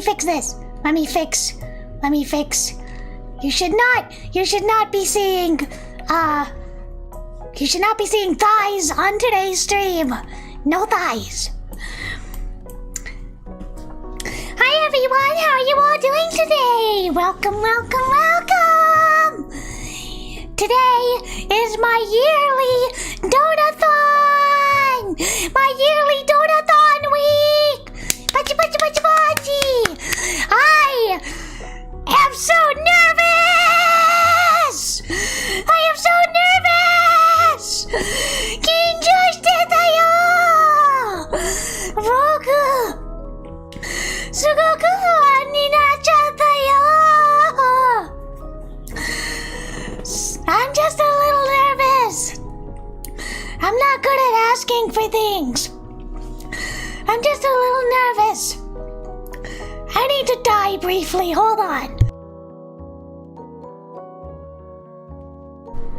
fix this. Let me fix. You should not be seeing, you should not be seeing thighs on today's stream. No thighs. Hi everyone, how are you all doing today? Welcome. Today is my yearly donathon! My yearly donathon week! Pachi! I am so nervous! 긴장되다요! 보고 수고가 많이 나잖아요! I'm just a little nervous. I'm not good at asking for things. I'm just a little nervous. I need to die briefly. Hold on.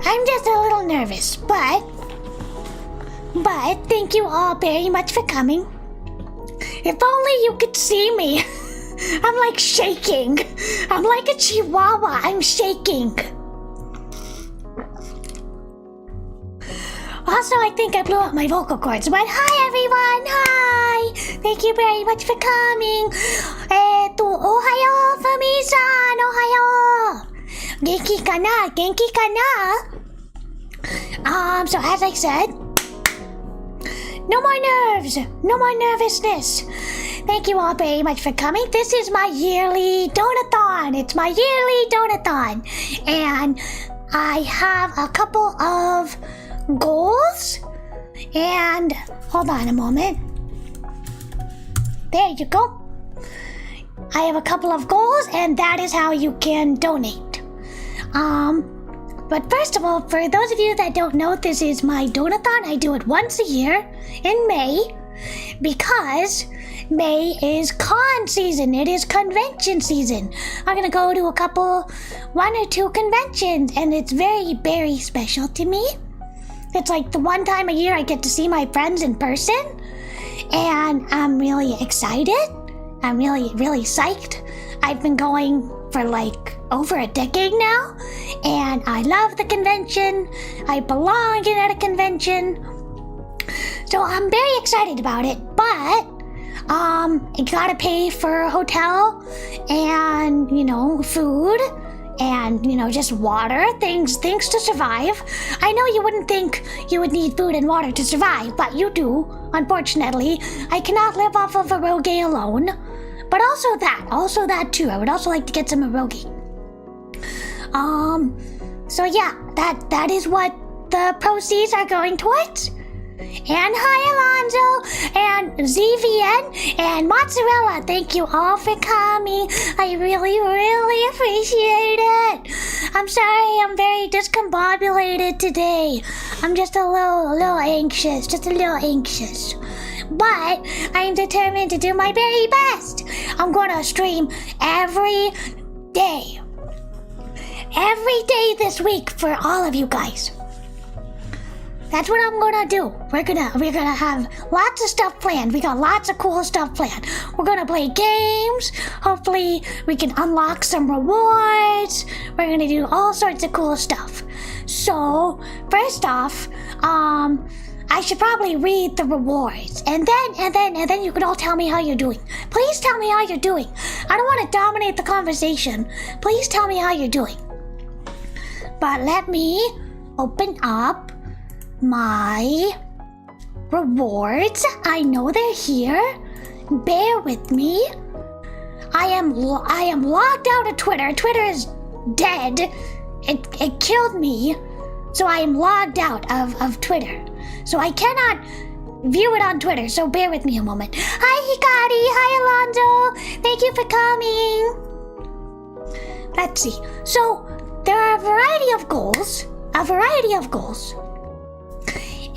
I'm just a little nervous, but thank you all very much for coming. If only you could see me. I'm like shaking. I'm like a chihuahua. I'm shaking. Also, I think I blew up my vocal cords, but hi everyone! Hi! Thank you very much for coming! Ohayo, Fumi-san! Ohayo! Genki kana? So as I said, no more nerves! No more nervousness! Thank you all very much for coming. This is my yearly donathon! It's my yearly donathon! And I have a couple of goals, and hold on a moment. There you go. I have a couple of goals, and that is how you can donate. But first of all, for those of you that don't know, this is my donathon. I do it once a year in May because May is con season. It is convention season. I'm gonna go to one or two conventions, and it's very, very special to me. It's like the one time a year I get to see my friends in person, and I'm really excited. I'm really, really psyched. I've been going for like over a decade now, and I love the convention. I belong at a convention. So I'm very excited about it, but you gotta pay for a hotel and, food and, just water, things to survive. I know you wouldn't think you would need food and water to survive, but you do, unfortunately. I cannot live off of eroge alone, but also that too. I would also like to get some eroge. So yeah, that is what the proceeds are going towards. And hi Alonzo, and ZVN, and Mozzarella, thank you all for coming. I really, really appreciate it. I'm sorry, I'm very discombobulated today. I'm just a little anxious, But I'm determined to do my very best. I'm gonna stream every day this week for all of you guys. That's what I'm gonna do. We're gonna have lots of stuff planned. We got lots of cool stuff planned. We're gonna play games. Hopefully we can unlock some rewards. We're gonna do all sorts of cool stuff. So first off, I should probably read the rewards, and then you can all tell me how you're doing. Please tell me how you're doing. I don't want to dominate the conversation. Please tell me how you're doing. But let me open up my rewards. I know they're here. Bear with me. I am logged out of Twitter. Twitter is dead. It killed me. So I am logged out of Twitter. So I cannot view it on Twitter. So bear with me a moment. Hi Hikari. Hi Alonzo. Thank you for coming. Let's see. So there are a variety of goals.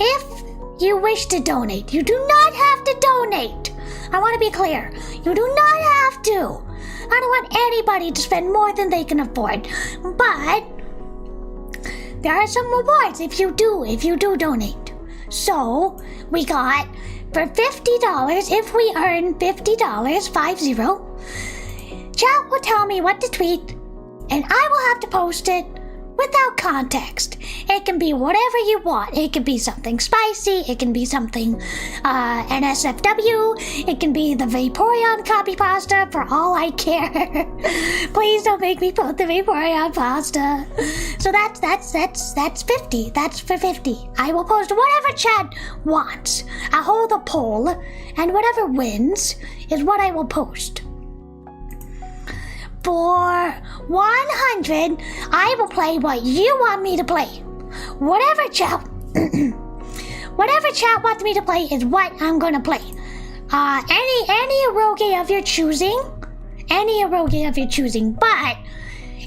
If you wish to donate, you do not have to donate. I want to be clear. You do not have to. I don't want anybody to spend more than they can afford. But there are some rewards if you do donate. So we got for $50, if we earn $50, 50, Chat will tell me what to tweet, and I will have to post it without context. It can be whatever you want. It can be something spicy. It can be something NSFW. It can be the Vaporeon copy pasta for all I care. Please don't make me put the Vaporeon pasta. So that's 50. That's for 50. I will post whatever chat wants. I'll hold a poll, and whatever wins is what I will post. For 100, I will play what you want me to play. Whatever chat wants me to play is what I'm gonna play. Any eroge of your choosing. But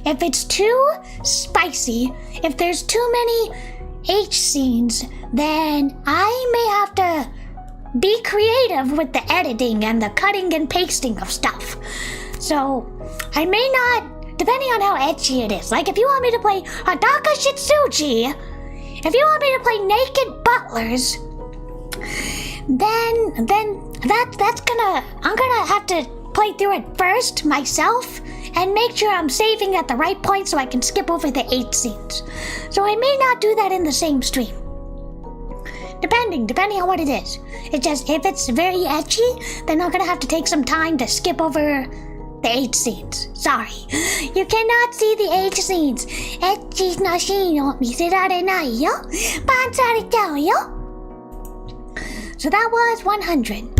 if it's too spicy, if there's too many H scenes, then I may have to be creative with the editing and the cutting and pasting of stuff. So I may not, depending on how edgy it is. Like if you want me to play Hadaka Shitsuji, if you want me to play Naked Butlers, then I'm gonna have to play through it first myself and make sure I'm saving at the right point so I can skip over the 8 scenes. So I may not do that in the same stream. Depending on what it is. It's just, if it's very edgy, then I'm gonna have to take some time to skip over the 8 scenes. Sorry. You cannot see the 8 scenes. Ecchi no sheen o miserarenai yo. Bansarechou yo. So that was 100.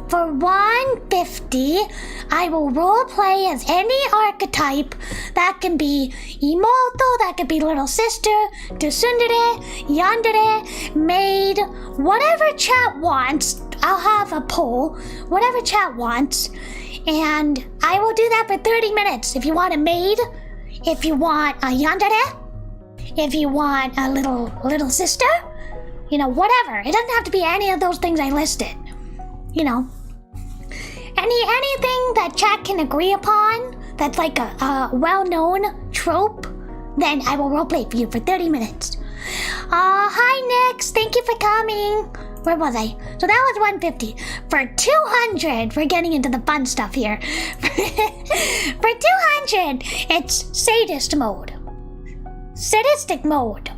For 150, I will roleplay as any archetype. That can be Moto, that could be little sister, tsundere, yandere, maid, whatever chat wants. I'll have a poll, whatever chat wants, and I will do that for 30 minutes. If you want a maid, if you want a yandere, if you want a little sister, whatever. It doesn't have to be any of those things I listed. Anything that chat can agree upon that's like a well-known trope, then I will roleplay for you for 30 minutes. Hi Nix, thank you for coming. Where was I? So that was 150. For 200, we're getting into the fun stuff here. For 200, it's sadist mode. Sadistic mode.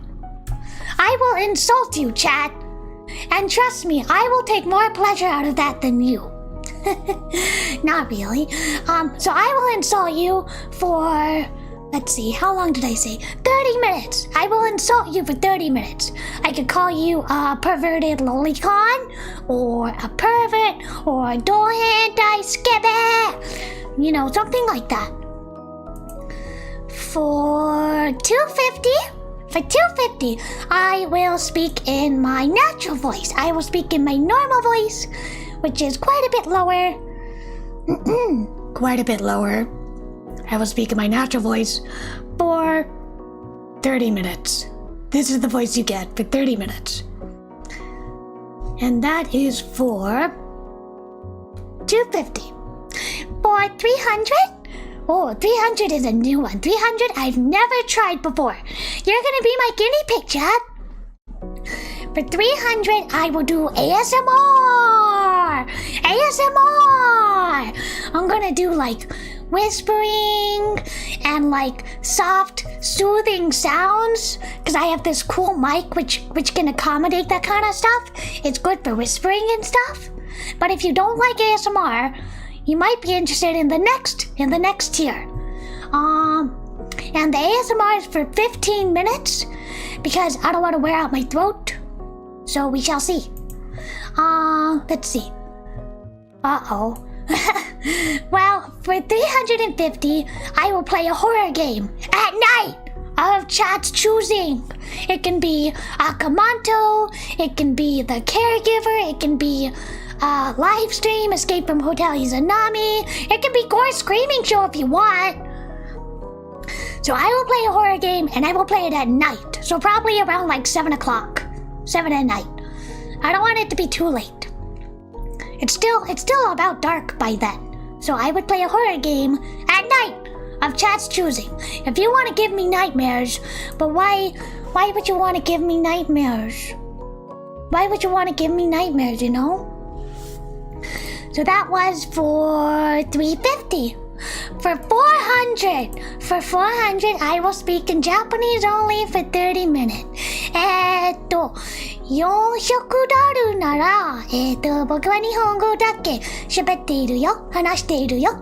I will insult you, chat. And trust me, I will take more pleasure out of that than you. Not really. So I will insult you for, let's see, how long did I say? 30 minutes. I will insult you for 30 minutes. I could call you a perverted lolicon, or a pervert, or a dohentai skebe. Something like that. For 250, I will speak in my natural voice. I will speak in my normal voice, which is quite a bit lower. Quite a bit lower. I will speak in my natural voice for 30 minutes. This is the voice you get for 30 minutes. And that is for 250. For 300? Oh, 300 is a new one. 300 I've never tried before. You're gonna be my guinea pig, chat. For 300, I will do ASMR. I'm gonna do like whispering and like soft, soothing sounds, because I have this cool mic which can accommodate that kind of stuff. It's good for whispering and stuff. But if you don't like ASMR, you might be interested in the next tier. And the ASMR is for 15 minutes because I don't want to wear out my throat. So we shall see. Let's see. Uh-oh. Well, for 350, I will play a horror game at night of chat's choosing. It can be Kumakko, it can be The Caregiver, it can be live stream, Escape from Hotel Izanami. It can be Gore Screaming Show if you want. So I will play a horror game, and I will play it at night. So probably around like 7 o'clock. 7 at night. I don't want it to be too late. It's still about dark by then. So I would play a horror game at night of chat's choosing. If you want to give me nightmares, but why would you want to give me nightmares? Why would you want to give me nightmares, you know? So that was for 350. For 400, I will speak in Japanese only for 30 minutes. $400なら、僕は日本語だけ喋っているよ。話しているよ。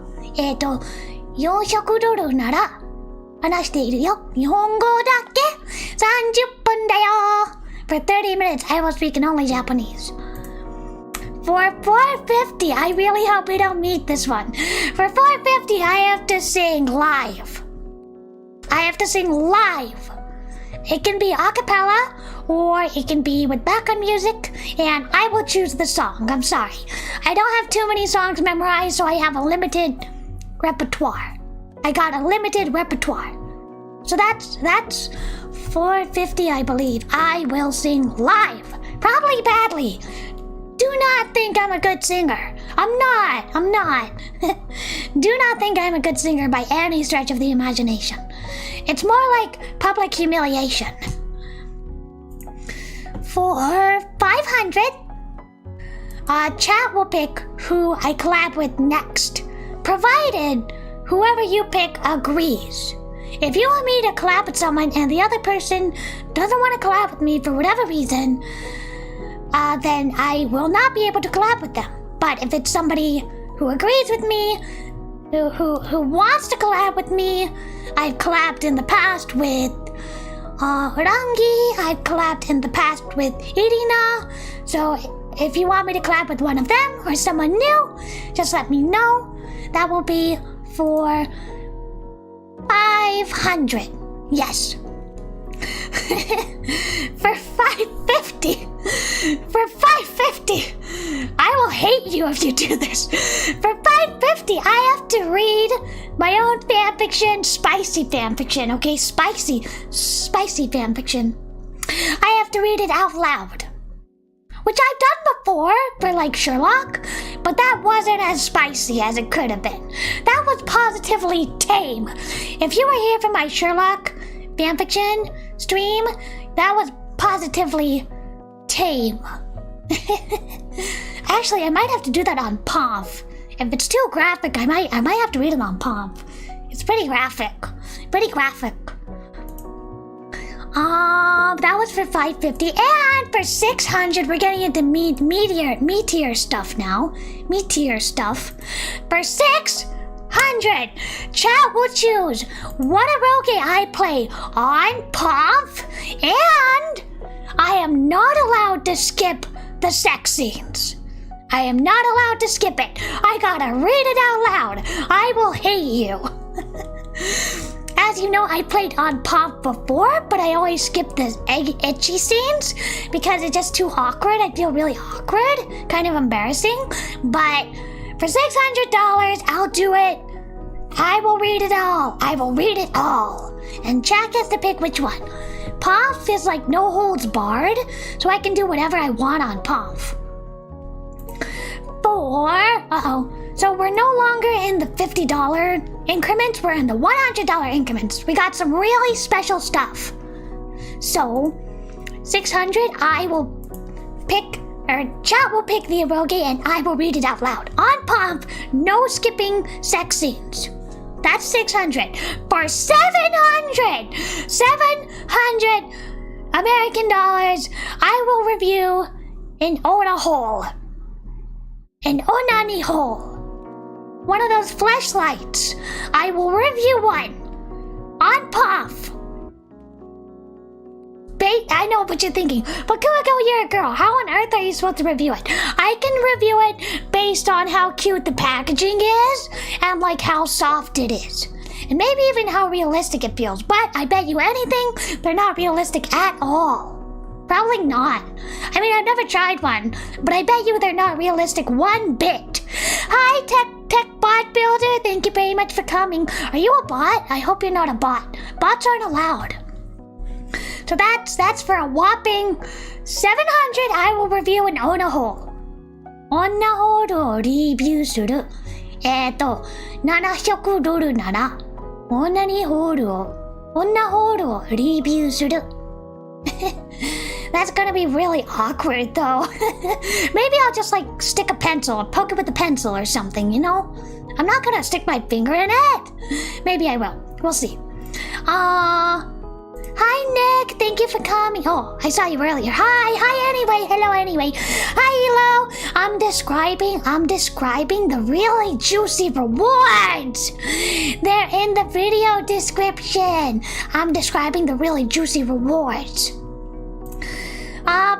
$400なら話しているよ。日本語だけ30分だよ。For 30 minutes, I will speak in only Japanese. For 450, I really hope we don't meet this one. For 450, I have to sing live. It can be a cappella, or it can be with background music, and I will choose the song. I'm sorry. I don't have too many songs memorized, so I have a limited repertoire. So that's 450, I believe. I will sing live. Probably badly. Do not think I'm a good singer. I'm not. Do not think I'm a good singer by any stretch of the imagination. It's more like public humiliation. For 500, chat will pick who I collab with next, provided whoever you pick agrees. If you want me to collab with someone and the other person doesn't want to collab with me for whatever reason, then I will not be able to collab with them. But if it's somebody who agrees with me, who wants to collab with me, I've collabed in the past with Rangi, I've collabed in the past with Irina. So if you want me to collab with one of them or someone new, just let me know. That will be for 500. Yes. For 550. I will hate you if you do this. For 550, I have to read my own fanfiction, spicy fanfiction, okay? Spicy fanfiction. I have to read it out loud. Which I've done before for like Sherlock, but that wasn't as spicy as it could have been. That was positively tame. If you were here for my Sherlock fanfiction stream, that was positively tame. Actually, I might have to do that on pomf. If it's too graphic, I might have to read it on pomf. It's pretty graphic. That was for 550, and for 600, we're getting into meteor stuff now. For 600, chat will choose what eroge I play on pomf, and I am not allowed to skip the sex scenes. I am not allowed to skip it. I gotta read it out loud. I will hate you. As you know, I played on pomf before, but I always skip the itchy scenes because it's just too awkward. I feel really awkward, kind of embarrassing. But for $600, I'll do it. I will read it all. And chat gets to pick which one. Pomf is like no holds barred, so I can do whatever I want on pomf. So we're no longer in the $50 increments, we're in the $100 increments. We got some really special stuff. So, 600, I will pick, or chat will pick the eroge and I will read it out loud. On pomf, no skipping sex scenes. That's 600. For 700 American dollars, I will review an onahole. An onani hole. One of those fleshlights. I will review one on pomf. I know what you're thinking, but Kumakko, you're a girl. How on earth are you supposed to review it? I can review it based on how cute the packaging is and like how soft it is. And maybe even how realistic it feels. But I bet you anything, they're not realistic at all. Probably not. I mean, I've never tried one, but I bet you they're not realistic one bit. Hi, tech bot builder. Thank you very much for coming. Are you a bot? I hope you're not a bot. Bots aren't allowed. So that's for a whopping 700. I will review an onahole. Onahole をレビューする。$700なら、オナホールをレビューする。That's gonna be really awkward, though. Maybe I'll just, like, stick a pencil or poke it with a pencil or something, you know? I'm not gonna stick my finger in it. Maybe I will. We'll see. Hi, Nick. Thank you for coming. Oh, I saw you earlier. Hi, anyway. Hello, anyway. Hi, hello. I'm describing the really juicy rewards. They're in the video description. I'm describing the really juicy rewards.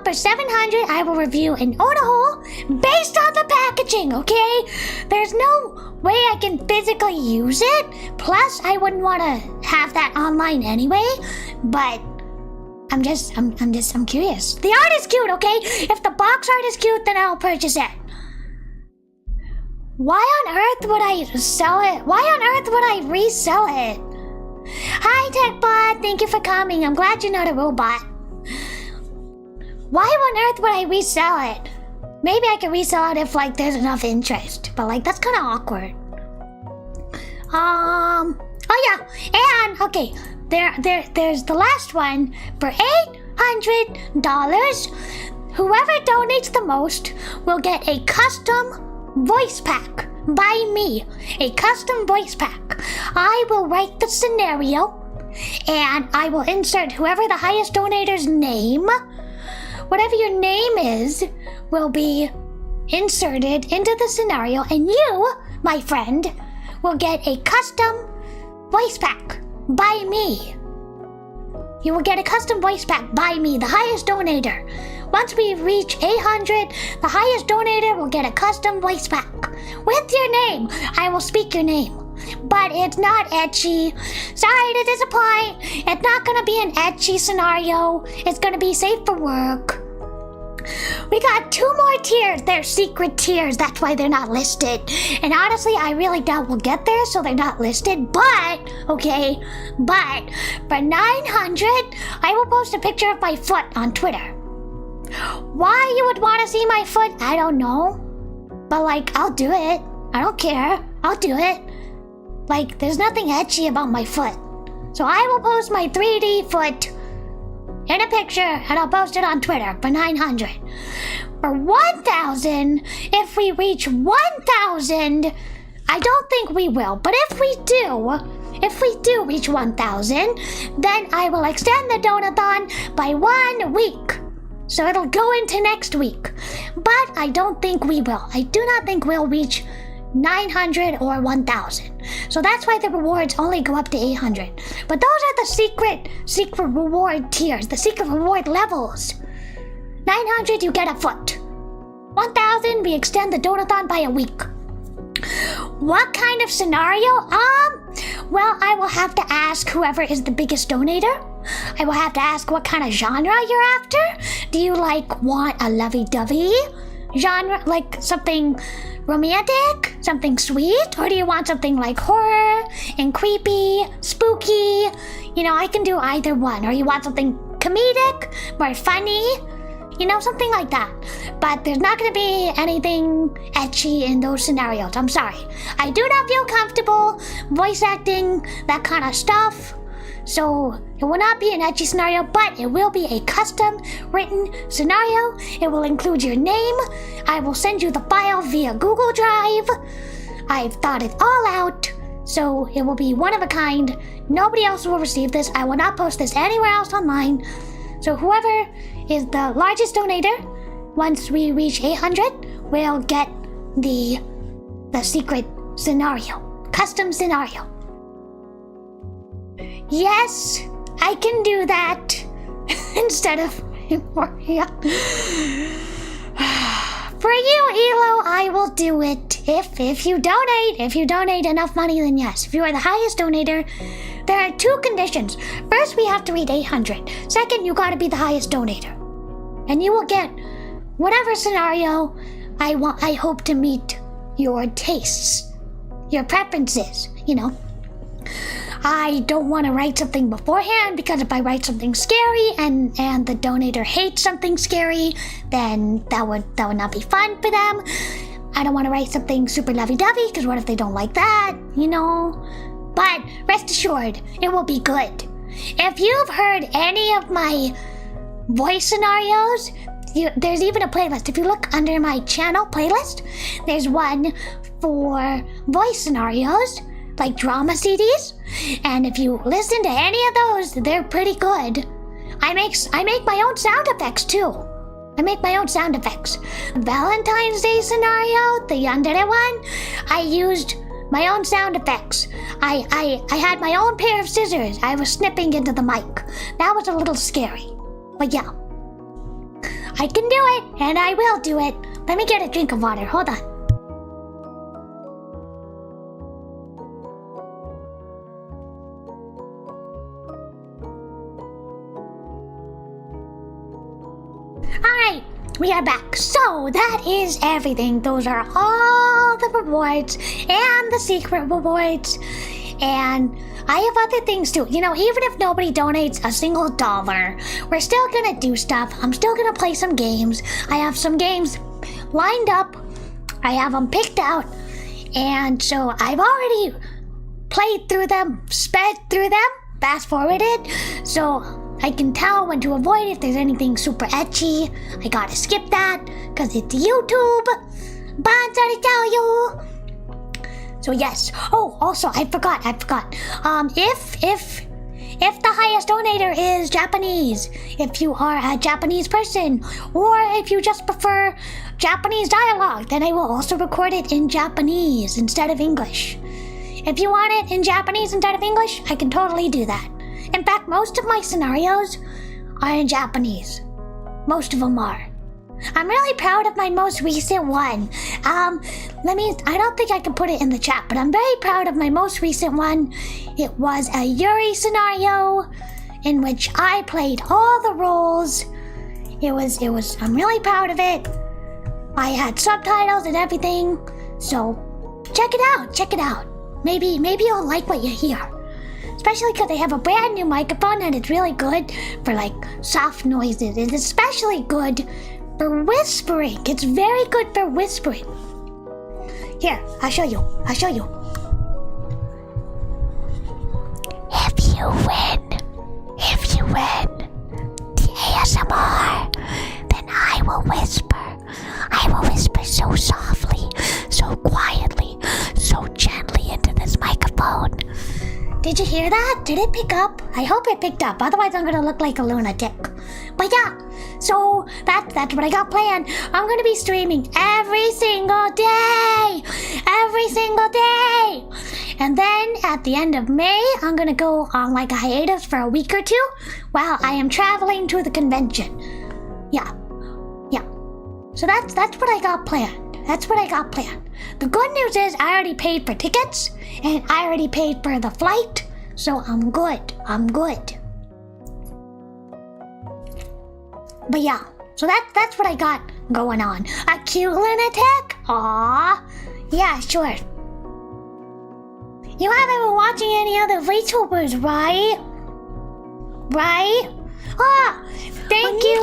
For 700, I will review an onahole based on the packaging, okay? There's no way I can physically use it. Plus, I wouldn't want to have that online anyway. But I'm curious. The art is cute, okay? If the box art is cute, then I'll purchase it. Why on earth would I sell it? Why on earth would I resell it? Hi, TechBot. Thank you for coming. I'm glad you're not a robot. Why on earth would I resell it? Maybe I can resell it if, like, there's enough interest. But, like, that's kind of awkward. Oh, yeah. And, okay, there's the last one. For $800, whoever donates the most will get a custom voice pack by me. A custom voice pack. I will write the scenario, and I will insert whoever the highest donator's name. Whatever your name is will be inserted into the scenario, and you, my friend, will get a custom voice pack by me. You will get a custom voice pack by me, the highest donator. Once we reach 800, the highest donator will get a custom voice pack. With your name, I will speak your name. But it's not ecchi. Sorry to disappoint. It's not gonna be an ecchi scenario. It's gonna be safe for work. We got 2 more tiers. They're secret tiers. That's why they're not listed. And honestly, I really doubt we'll get there, so they're not listed. But for 900, I will post a picture of my foot on Twitter. Why you would want to see my foot, I don't know. But, like, I'll do it. I don't care. I'll do it. Like, there's nothing ecchi about my foot. So I will post my 3D foot in a picture, and I'll post it on Twitter for 900. For 1,000, if we reach 1,000, I don't think we will, but if we do reach 1,000, then I will extend the donathon by 1 week. So it'll go into next week. But I don't think we will. I do not think we'll reach 900 or 1,000. So that's why the rewards only go up to 800. But those are the secret reward tiers, the secret reward levels. 900, you get a foot. 1,000, we extend the donathon by a week. What kind of scenario? Well, I will have to ask whoever is the biggest donator. I will have to ask what kind of genre you're after. Do you, like, want a lovey-dovey genre, like something romantic, something sweet, or do you want something like horror and creepy, spooky? You know, I can do either one. Or you want something comedic, more funny, you know, something like that. But there's not going to be anything ecchi in those scenarios. I'm sorry. I do not feel comfortable voice acting that kind of stuff. So it will not be an ecchi scenario, but it will be a custom written scenario. It will include your name. I will send you the file via Google Drive. I've thought it all out, so it will be one of a kind. Nobody else will receive this. I will not post this anywhere else online. So whoever is the largest donator, once we reach 800, will get the secret scenario, custom scenario. Yes, I can do that instead of Moria. For you, Elo, I will do it. If you donate enough money, then yes. If you are the highest donator, there are 2 conditions. First, we have to reach 800. Second, you gotta be the highest donator. And you will get whatever scenario I hope to meet your tastes, your preferences, you know. I don't want to write something beforehand, because if I write something scary and the donator hates something scary, then that would not be fun for them. I don't want to write something super lovey-dovey, because what if they don't like that, you know? But rest assured, it will be good. If you've heard any of my voice scenarios. There's even a playlist. If you look under my channel playlist, there's one for voice scenarios, like drama CDs. And if you listen to any of those, they're pretty good. I make my own sound effects too. I make my own sound effects. Valentine's Day scenario, the yandere one, I used my own sound effects. I had my own pair of scissors. I was snipping into the mic. That was a little scary. But yeah. I can do it, and I will do it. Let me get a drink of water. Hold on. Alright, we are back. So, that is everything. Those are all the rewards and the secret rewards. And I have other things too. You know, even if nobody donates a single dollar, we're still gonna do stuff. I'm still gonna play some games. I have some games lined up. I have them picked out. And so I've already played through them, sped through them, fast forwarded. So I can tell when to avoid if there's anything super ecchi. I gotta skip that because it's YouTube. But I'm sorry to tell you. So yes. Oh, also I forgot. If the highest donator is Japanese, if you are a Japanese person, or if you just prefer Japanese dialogue, then I will also record it in Japanese instead of English. If you want it in Japanese instead of English, I can totally do that. In fact, most of my scenarios are in Japanese. Most of them are. I'm really proud of my most recent one. I don't think I can put it in the chat, but I'm very proud of my most recent one. It was a Yuri scenario in which I played all the roles. I'm really proud of it. I had subtitles and everything. So check it out. Maybe you'll like what you hear. Especially because they have a brand new microphone and it's really good for like soft noises. It's especially good for whispering. It's very good for whispering. Here, I'll show you. If you win the ASMR, then I will whisper. I will whisper so softly, so quietly, so gently into this microphone. Did you hear that? Did it pick up? I hope it picked up. Otherwise, I'm gonna look like a lunatic. But yeah, so that's what I got planned. I'm gonna be streaming every single day. And then at the end of May, I'm gonna go on like a hiatus for a week or two while I am traveling to the convention. Yeah. So that's what I got planned. The good news is I already paid for tickets and I already paid for the flight, so I'm good. But yeah, so that's what I got going on. A cute lunatic? Aww. Yeah, sure. You haven't been watching any other Vtubers, right? Ah, thank you.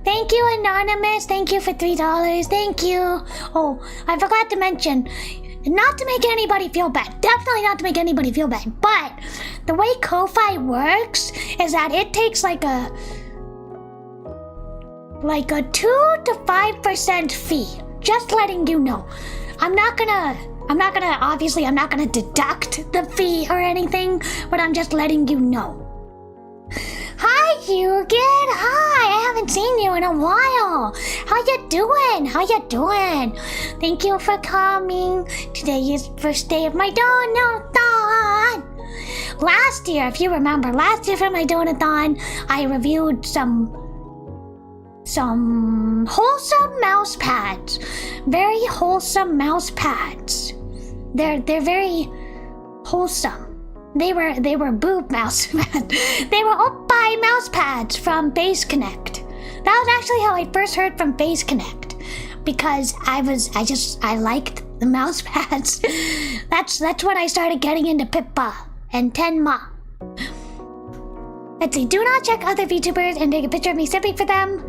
Thank you, Anonymous. Thank you for $3. Thank you. Oh, I forgot to mention, not to make anybody feel bad. Definitely not to make anybody feel bad. But the way Ko-Fi works is that it takes like a 2 to 5% fee. Just letting you know. I'm not gonna deduct the fee or anything, but I'm just letting you know. Hi, Hugin. Hi, I haven't seen you in a while. How you doing? Thank you for coming. Today is the first day of my donathon. Last year, if you remember, for my donathon, I reviewed some wholesome mouse pads. Very wholesome mouse pads. They're very wholesome. They were boob mouse pads. They were oppai mouse pads from Base Connect. That was actually how I first heard from Base Connect, because I liked the mouse pads. That's when I started getting into Pippa and Tenma. Let's see. Do not check other VTubers and take a picture of me sipping for them.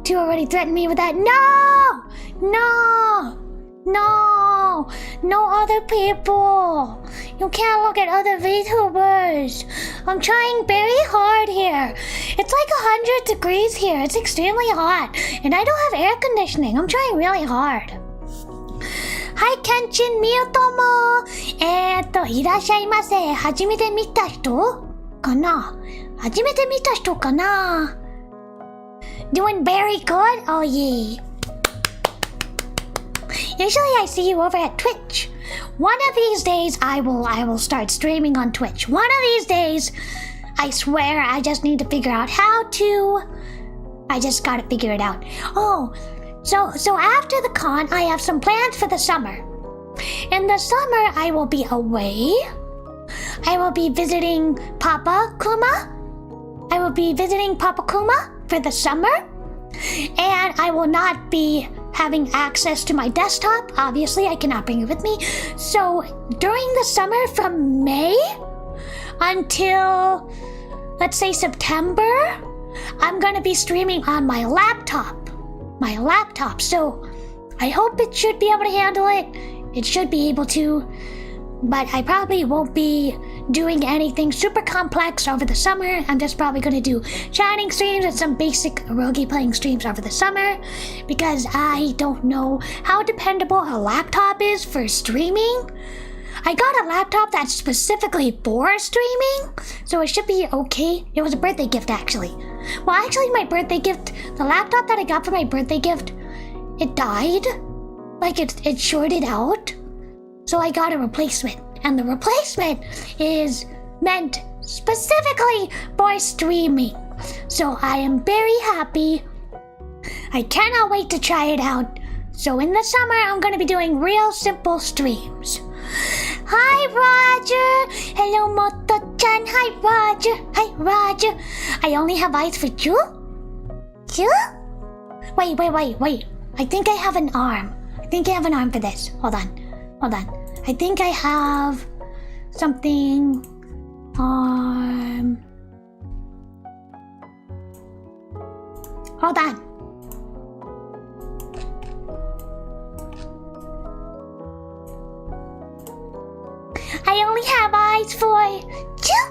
2 already threatened me with that. No! no other people. You can't look at other VTubers. I'm trying very hard here. It's like 100 degrees here. It's extremely hot. And I don't have air conditioning. I'm trying really hard. Hi, Kenshin Miyotomo. いらっしゃいませ。初めて見た人かな Doing very good? Oh, yeah. Usually I see you over at Twitch. One of these days I will start streaming on Twitch. One of these days, I swear, I just need to figure out how to. I just gotta figure it out. Oh, so after the con, I have some plans for the summer. In the summer, I will be away. I will be visiting Papa Kuma. I will be visiting Papa Kuma for the summer. And I will not be having access to my desktop. Obviously, I cannot bring it with me. So during the summer from May until, let's say, September, I'm going to be streaming on my laptop. So I hope it should be able to handle it. It should be able to. But I probably won't be doing anything super complex over the summer. I'm just probably going to do chatting streams and some basic eroge playing streams over the summer because I don't know how dependable a laptop is for streaming. I got a laptop that's specifically for streaming, so it should be okay. It was a birthday gift, actually. Well, actually, my birthday gift, the laptop that I got for my birthday gift, it died. Like, it shorted out. So I got a replacement, and the replacement is meant specifically for streaming. So I am very happy. I cannot wait to try it out. So in the summer, I'm going to be doing real simple streams. Hi, Roger. Hello, Moto-chan. Hi, Roger. Hi, Roger. I only have eyes for you? You? Wait. I think I have an arm. I think I have an arm for this. Hold on. I think I have something. Hold on. I only have eyes for you.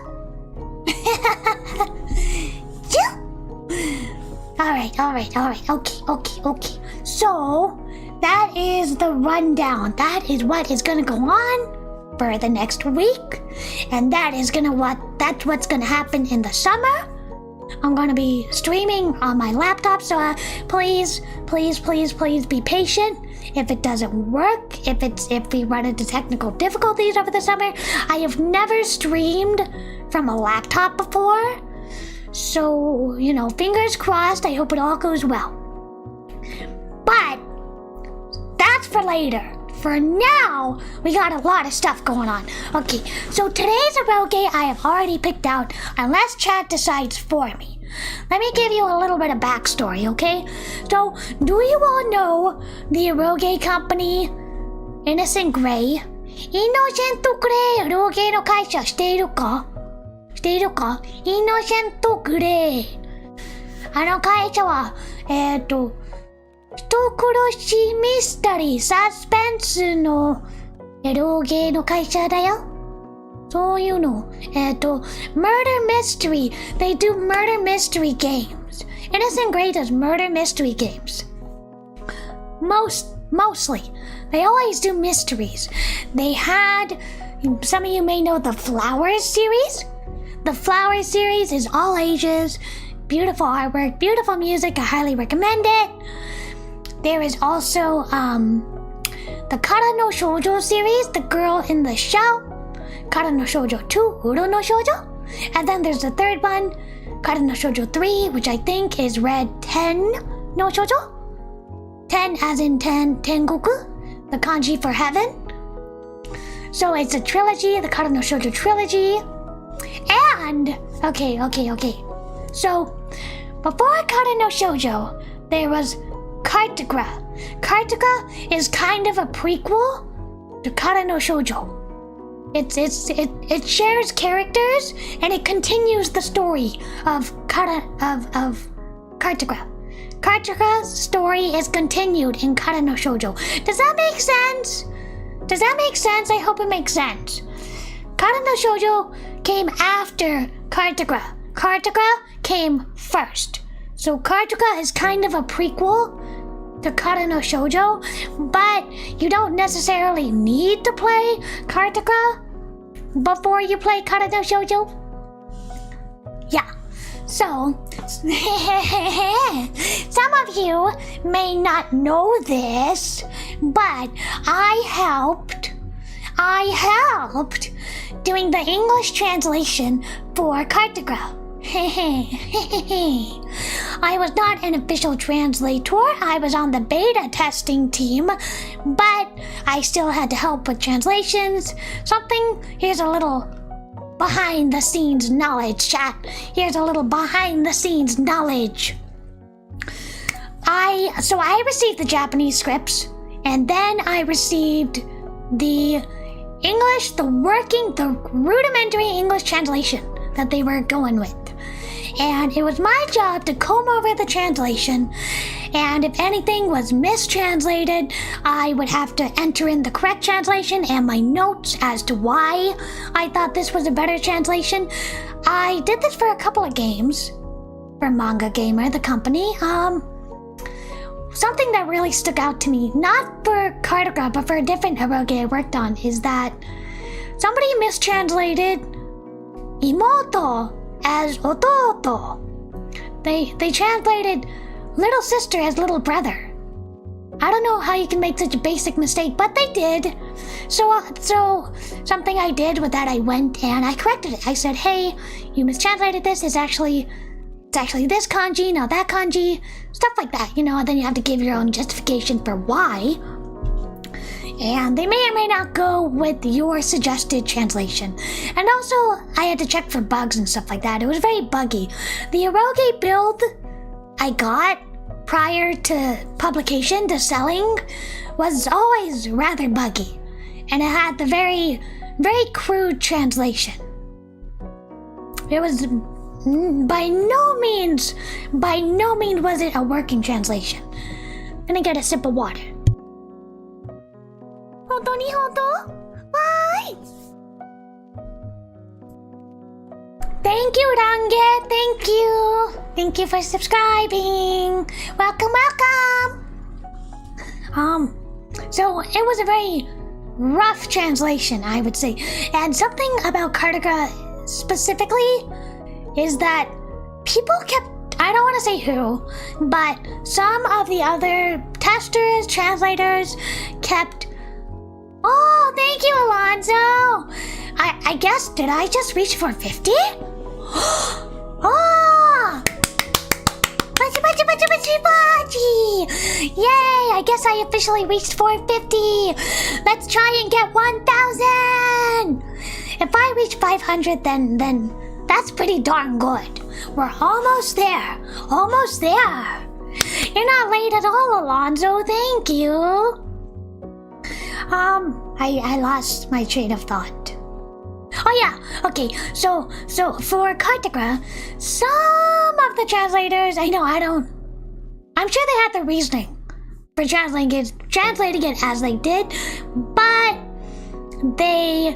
Alright. Okay. So, that is the rundown. That is what is gonna go on for the next week. And that's what's gonna happen in the summer. I'm gonna be streaming on my laptop, so please be patient. If it doesn't work, if we run into technical difficulties over the summer, I have never streamed from a laptop before. So, fingers crossed, I hope it all goes well. But that's for later. For now, we got a lot of stuff going on. Okay, so today's eroge I have already picked out, unless chat decides for me. Let me give you a little bit of backstory, okay? So, do you all know the eroge company, Innocent Grey? Innocent Grey エロゲの会社しているか Innocent Grey あの会社は、人殺しミステリーサスペンスのエロゲの会社だよ。そういうの。murder mystery. They do murder mystery games. Innocent Grey does murder mystery games. Mostly. They always do mysteries. They had, some of you may know the Flowers series. The Flowers series is all ages. Beautiful artwork, beautiful music. I highly recommend it. There is also the Kara no Shoujo series, The Girl in the Shell. Kara no Shoujo 2, Uro no Shoujo. And then there's the third one, Kara no Shoujo 3, which I think is read Ten no Shoujo. 10 as in 10, Tengoku, the kanji for heaven. So it's a trilogy, the Kara no Shoujo trilogy. And, okay. So, before Kara no Shoujo, there was Kartagra. Kartagra is kind of a prequel to Kara no Shoujo. It shares characters and it continues the story of Kartagra. Kartagra's story is continued in Kara no Shoujo. Does that make sense? Does that make sense? I hope it makes sense. Kara no Shoujo came after Kartagra. Kartagra came first. So Kartagra is kind of a prequel to Kara no Shoujo, but you don't necessarily need to play Kartagra before you play Kara no Shoujo. Yeah. So, some of you may not know this, but I helped doing the English translation for Kartagra. I was not an official translator. I was on the beta testing team, but I still had to help with translations. Here's a little behind the scenes knowledge, chat. Here's a little behind the scenes knowledge. I received the Japanese scripts, and then I received the English, the rudimentary English translation that they were going with. And it was my job to comb over the translation, and if anything was mistranslated, I would have to enter in the correct translation and my notes as to why I thought this was a better translation. I did this for a couple of games for Manga Gamer, the company. Something that really stuck out to me, not for Kartagra, but for a different eroge I worked on, is that somebody mistranslated Imoto as ototo. They translated little sister as little brother. I don't know how you can make such a basic mistake, but they did. So something I did with that, I went and I corrected it. I said, hey, you mistranslated this. It's actually this kanji, not that kanji. Stuff like that, and then you have to give your own justification for why. And they may or may not go with your suggested translation. And also, I had to check for bugs and stuff like that. It was very buggy. The eroge build I got prior to publication, to selling, was always rather buggy. And it had the very, very crude translation. It was by no means was it a working translation. I'm gonna get a sip of water. Why? Thank you, Range. Thank you for subscribing. Welcome. So it was a very rough translation, I would say. And something about Kartagra specifically is that people kept, I don't want to say who, but some of the other testers, translators kept, oh, thank you, Alonzo. I guess, did I just reach for 50? Oh! Yay! I guess I officially reached 450. Let's try and get 1,000. If I reach 500, then that's pretty darn good. We're almost there. You're not late at all, Alonzo. Thank you. I lost my train of thought. Oh yeah, okay, so for Kartagra, some of the translators, I'm sure they had the reasoning for translating it as they did, but they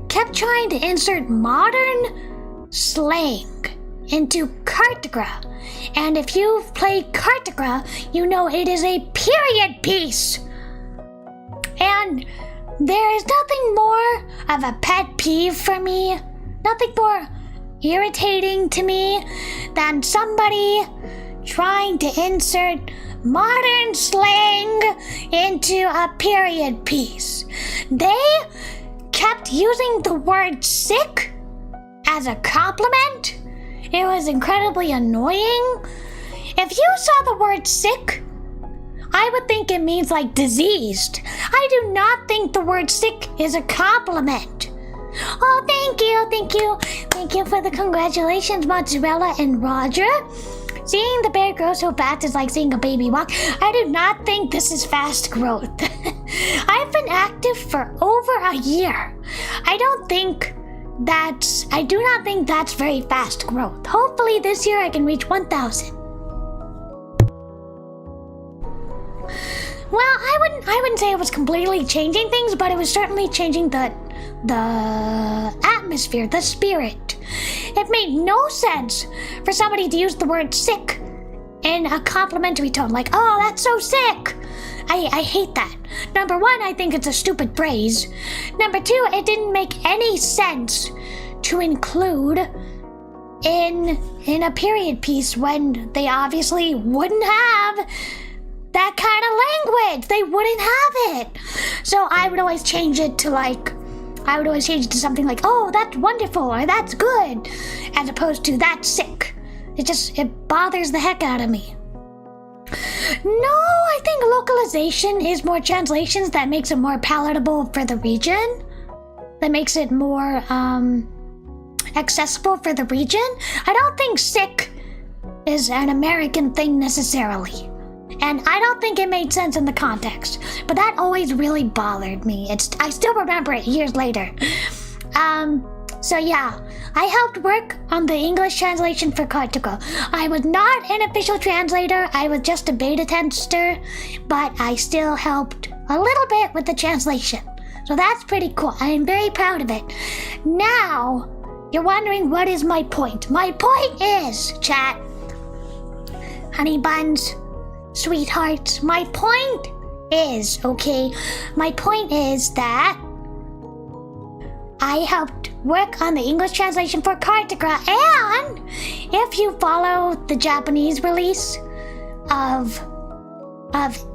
kept trying to insert modern slang into Kartagra. And if you've played Kartagra, you know it is a period piece. And there is nothing more of a pet peeve for me, nothing more irritating to me than somebody trying to insert modern slang into a period piece. They kept using the word sick as a compliment. It was incredibly annoying. If you saw the word sick, I would think it means like diseased. I do not think the word sick is a compliment. Oh, thank you for the congratulations, Mozzarella and Roger. Seeing the bear grow so fast is like seeing a baby walk. I do not think this is fast growth. I've been active for over a year. I do not think that's very fast growth. Hopefully this year I can reach 1,000. Well, I wouldn't say it was completely changing things, but it was certainly changing the atmosphere, the spirit. It made no sense for somebody to use the word sick in a complimentary tone, like, oh, that's so sick. I hate that. Number one, I think it's a stupid phrase. Number two, it didn't make any sense to include in a period piece when they obviously wouldn't have that kind of language. They wouldn't have it. So I would always change it to something like, oh, that's wonderful, or that's good, as opposed to that's sick. It bothers the heck out of me. No, I think localization is more translations that makes it more palatable for the region. That makes it more accessible for the region. I don't think sick is an American thing necessarily. And I don't think it made sense in the context. But that always really bothered me. I still remember it years later. So yeah, I helped work on the English translation for Kartuko. I was not an official translator, I was just a beta tester, but I still helped a little bit with the translation. So that's pretty cool. I am very proud of it. Now, you're wondering what is my point. My point is, chat, honey buns, sweethearts, my point is that I helped work on the English translation for Kartuko, and if you follow the Japanese release of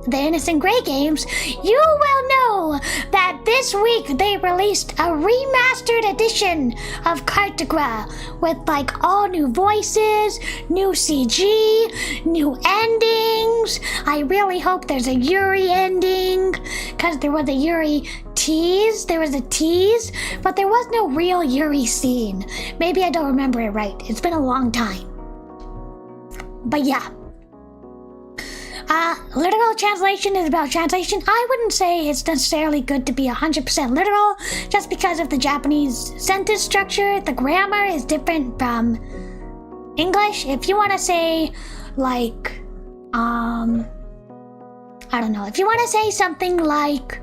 the Innocent Grey games, you will know that this week they released a remastered edition of Kartuko with like all new voices, new CG, new endings. I really hope there's a Yuri ending, because there was a Yuri tease. There was a tease, but there was no real Yuri scene. Maybe I don't remember it right. It's been a long time. But yeah. Literal translation is about translation. I wouldn't say it's necessarily good to be 100% literal, just because of the Japanese sentence structure. The grammar is different from English. If you want to say, like, I don't know. If you want to say something like,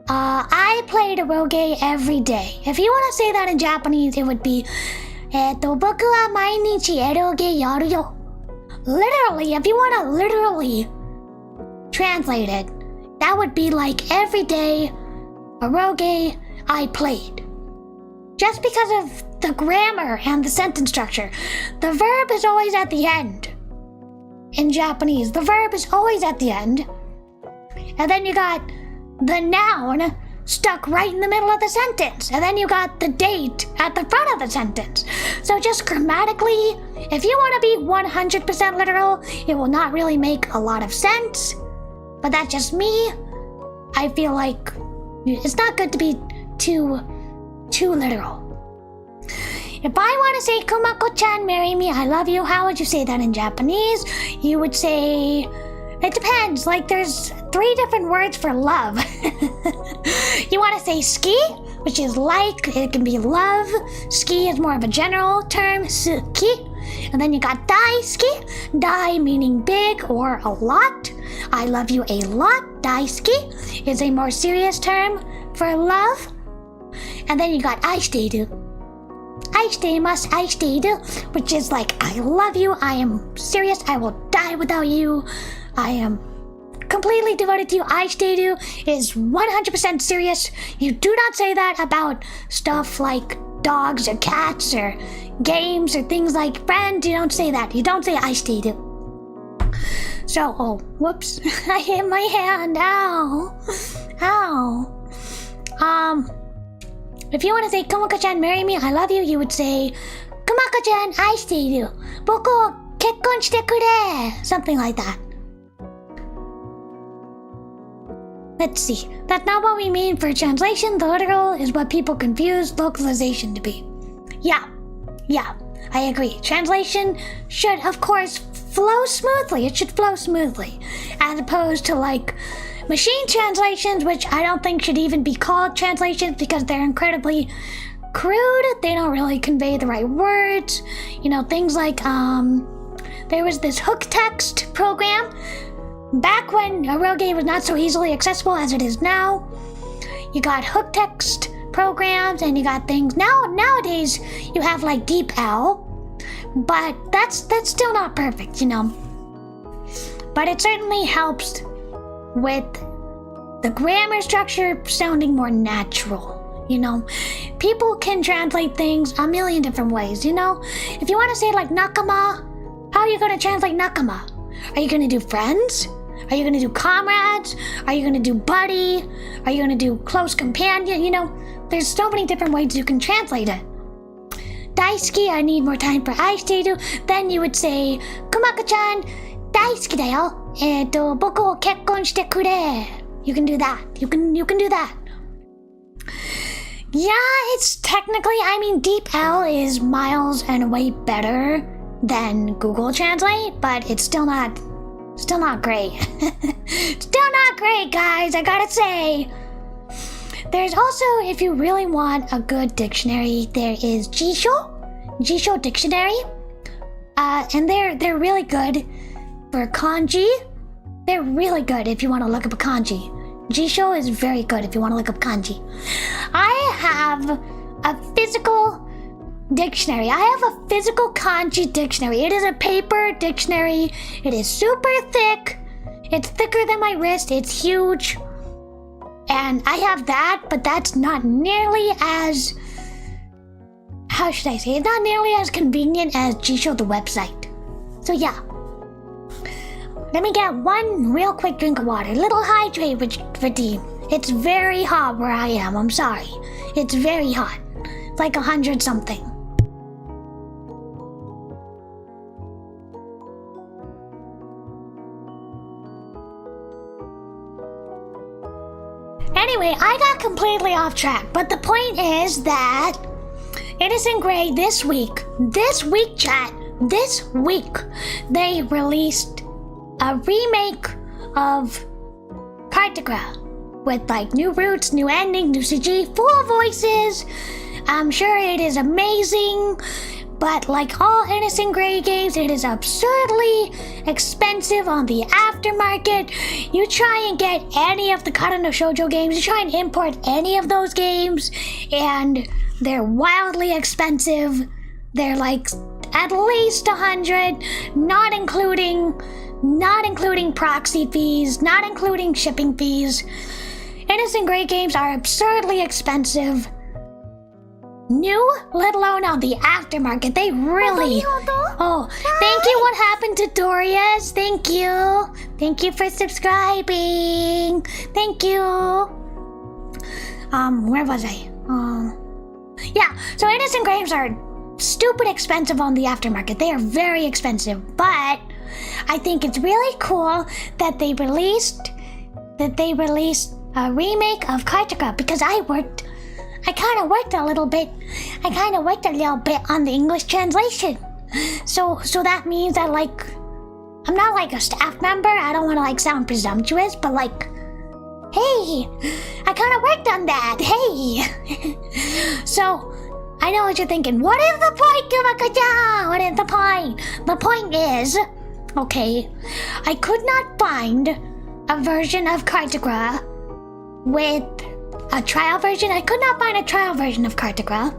I played eroge every day. If you want to say that in Japanese, it would be, 僕は毎日エロゲやるよ. Literally, if you want to literally translate it, that would be like every day, eroge, I played. Just because of the grammar and the sentence structure. The verb is always at the end. In Japanese, the verb is always at the end. And then you got the noun stuck right in the middle of the sentence. And then you got the date at the front of the sentence. So just grammatically, if you want to be 100% literal, it will not really make a lot of sense. But that's just me. I feel like it's not good to be too literal. If I want to say, Kumakko-chan, marry me, I love you, how would you say that in Japanese? You would say, it depends. Like, there's 3 different words for love. You want to say ski, which is like, it can be love. Ski is more of a general term, suki. And then you got daisuki, dai meaning big or a lot. I love you a lot. Daisuki is a more serious term for love. And then you got aishiteiru. Aishiteimasu, aishiteiru, which is like, I love you, I am serious, I will die without you. I am completely devoted to you. Aishiteiru is 100% serious. You do not say that about stuff like dogs or cats or games or things like friends. You don't say that. You don't say aishiteiru. So, oh, whoops. I hit my hand. Ow. If you want to say, Kumakko-chan, marry me, I love you, you would say, Kumakko-chan, aishiteiru. Boku wo kekkon shite kure. Something like that. Let's see. That's not what we mean for translation. The literal is what people confuse localization to be. Yeah, I agree. Translation should, of course, flow smoothly. It should flow smoothly. As opposed to, like, machine translations, which I don't think should even be called translations because they're incredibly crude. They don't really convey the right words. You know, things like, there was this hook text program back when eroge was not so easily accessible as it is now, you got hook text programs and you got things. Nowadays, you have like DeepL, but that's still not perfect, you know. But it certainly helps with the grammar structure sounding more natural, you know. People can translate things a million different ways, you know. If you want to say like nakama, how are you going to translate nakama? Are you going to do friends? Are you going to do comrades? Are you going to do buddy? Are you going to do close companion? You know, there's so many different ways you can translate it. Daisuki, I need more time for aishiteru. Then you would say, Kumakko-chan, daisuki da yo. Boku wo kekkon shite kure. You can do that. You can do that. Yeah, it's technically, I mean, DeepL is miles and away better than Google Translate, but it's still not great. Still not great, guys, I gotta say. There's also, if you really want a good dictionary, there is Jisho Dictionary. And they're really good for kanji. They're really good if you want to look up a kanji. Jisho is very good if you want to look up kanji. I have a physical dictionary. I have a physical kanji dictionary. It is a paper dictionary. It is super thick. It's thicker than my wrist. It's huge. And I have that, but that's not nearly as, how should I say, it's not nearly as convenient as Jisho the website. So yeah. Let me get one real quick drink of water. Little hydrate redeem. It's very hot where I am. I'm sorry. It's very hot. It's like 100 something. Anyway, I got completely off track, but the point is that Innocent Gray this week, chat, this week, they released a remake of Cartogra with like new roots, new ending, new CG, full voices. I'm sure it is amazing, but like all Innocent Gray games, it is absurdly expensive on the aftermarket. You try and get any of the Kata no Shoujo games, you try and import any of those games, and they're wildly expensive. They're like at least 100, not including proxy fees, not including shipping fees. Innocent Gray games are absurdly expensive. New, let alone on the aftermarket. They really... Oh, thank you. What happened to Dorias? Thank you. Thank you for subscribing. Thank you. Where was I? Yeah, so Innocent Games are stupid expensive on the aftermarket. They are very expensive, but I think it's really cool that they released a remake of Cartogra because I kind of worked a little bit on the English translation. So that means that I'm not like a staff member. I don't want to sound presumptuous, but hey, I kind of worked on that. Hey. So I know what you're thinking. What is the point, Kumakko-chan? What is the point? The point is, okay, I could not find a version of Cartogra with a trial version. I could not find a trial version of Cartogra,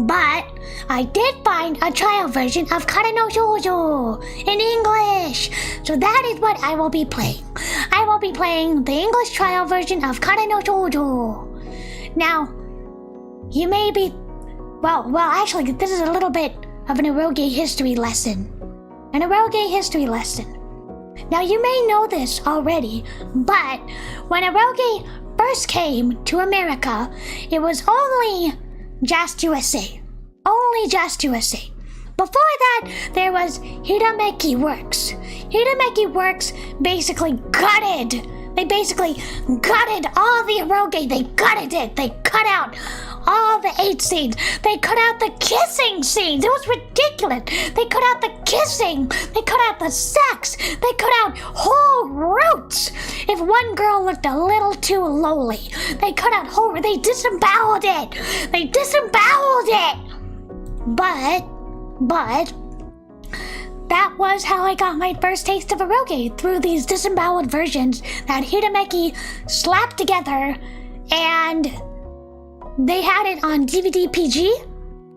but I did find a trial version of Kata no Shoujo in English. So that is what I will be playing. I will be playing the English trial version of Kata no Shoujo. Now, you may be... Well, actually, this is a little bit of an eroge history lesson. An eroge history lesson. Now, you may know this already, but when eroge first came to America, it was only just USA. Only just USA. Before that, there was Hirameki Works. Hirameki Works basically gutted. They basically gutted all the eroge. They gutted it. They cut out all the 8 scenes. They cut out the kissing scenes. It was ridiculous. They cut out the kissing. They cut out the sex. They cut out whole roots. If one girl looked a little too lowly, they cut out whole. They disemboweled it. They disemboweled it. But that was how I got my first taste of eroge, through these disemboweled versions that Hidemeki slapped together, and they had it on DVD PG,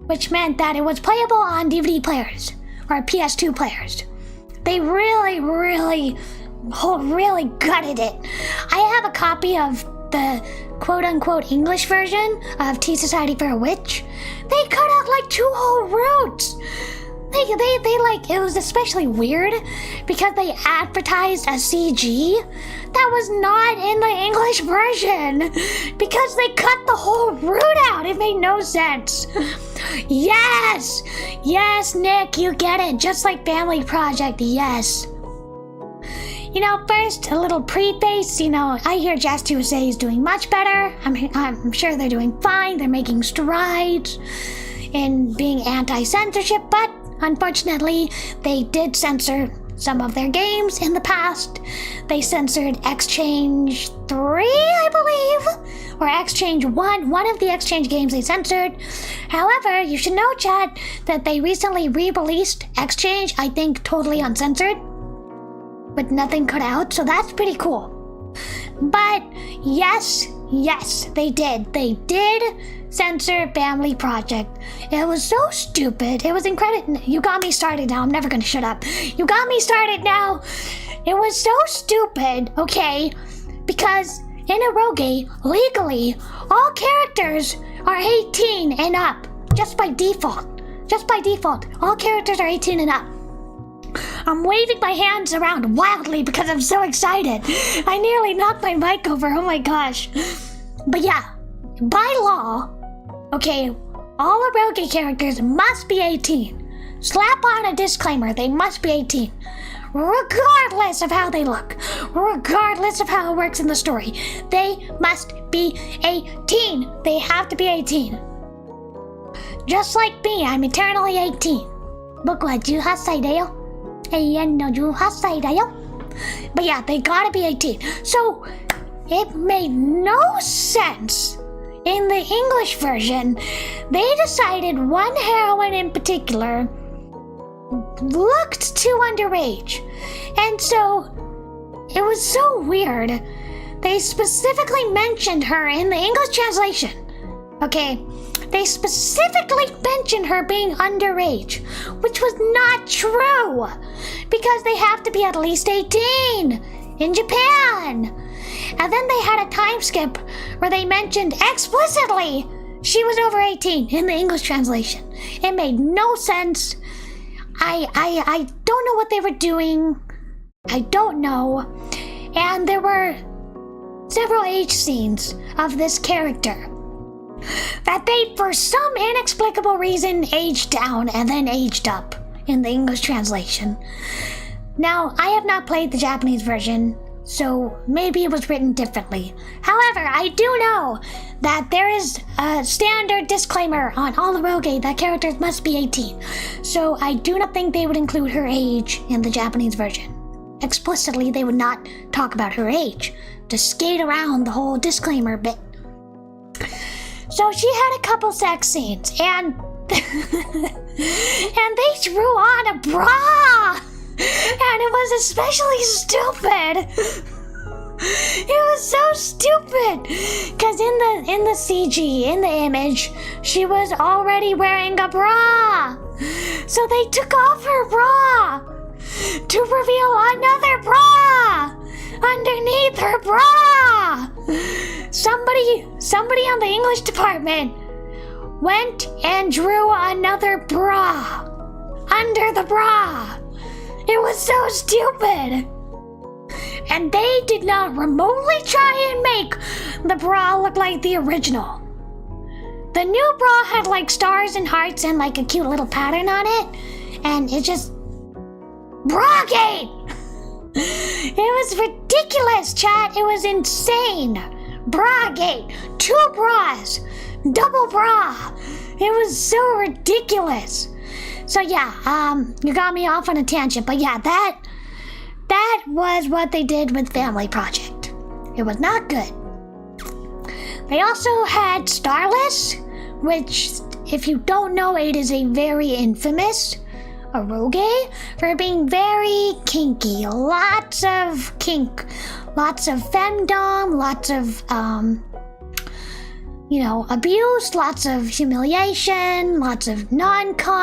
which meant that it was playable on DVD players or PS2 players. They really gutted it. I have a copy of the quote-unquote English version of Tea Society for a Witch. They cut out like 2 whole roots. They like, it was especially weird because they advertised a CG that was not in the English version because they cut the whole root out. It made no sense. Yes, Nick, you get it. Just like Family Project, yes. First, a little preface. I hear Just USA is doing much better. I'm sure they're doing fine. They're making strides in being anti-censorship, but unfortunately, they did censor some of their games in the past. They censored Exchange 3, I believe, or Exchange 1. One of the Exchange games they censored. However, you should know, chat, that they recently re-released Exchange, I think totally uncensored, with nothing cut out, so that's pretty cool. But yes, they did. They did censor Family Project. It was so stupid. It was incredible. You got me started now. I'm never gonna shut up. You got me started now. It was so stupid, okay? Because in eroge, legally, all characters are 18 and up. Just by default. All characters are 18 and up. I'm waving my hands around wildly because I'm so excited. I nearly knocked my mic over. Oh my gosh. But yeah, by law, okay, all eroge characters must be 18. Slap on a disclaimer, they must be 18. Regardless of how they look, regardless of how it works in the story, they must be 18. They have to be 18. Just like me, I'm eternally 18. 僕は18歳だよ。永遠の18歳だよ. But yeah, they gotta be 18. So, it made no sense. In the English version, they decided one heroine in particular looked too underage. And so, it was so weird. They specifically mentioned her in the English translation. Okay, they specifically mentioned her being underage, which was not true, because they have to be at least 18 in Japan. And then they had a time skip where they mentioned explicitly she was over 18 in the English translation. It made no sense. I don't know what they were doing. I don't know. And there were several age scenes of this character that they, for some inexplicable reason, aged down and then aged up in the English translation. Now, I have not played the Japanese version, so maybe it was written differently. However, I do know that there is a standard disclaimer on all eroge that characters must be 18, so I do not think they would include her age in the Japanese version. Explicitly, they would not talk about her age, to skate around the whole disclaimer bit. So she had a couple sex scenes, and and they drew on a bra, and it was especially stupid. It was so stupid, because in the CG, in the image, she was already wearing a bra. So they took off her bra to reveal another bra underneath her bra. Somebody on the English department went and drew another bra under the bra. It was so stupid. And they did not remotely try and make the bra look like the original. The new bra had like stars and hearts and like a cute little pattern on it. And it just... Bragate! It was ridiculous, chat. It was insane. Bragate. 2 bras. Double bra. It was so ridiculous. So yeah, you got me off on a tangent. But yeah, that was what they did with Family Project. It was not good. They also had Starless, which, if you don't know, it is a very infamous eroge for being very kinky. Lots of kink, lots of femdom, lots of abuse, lots of humiliation, lots of non-consent,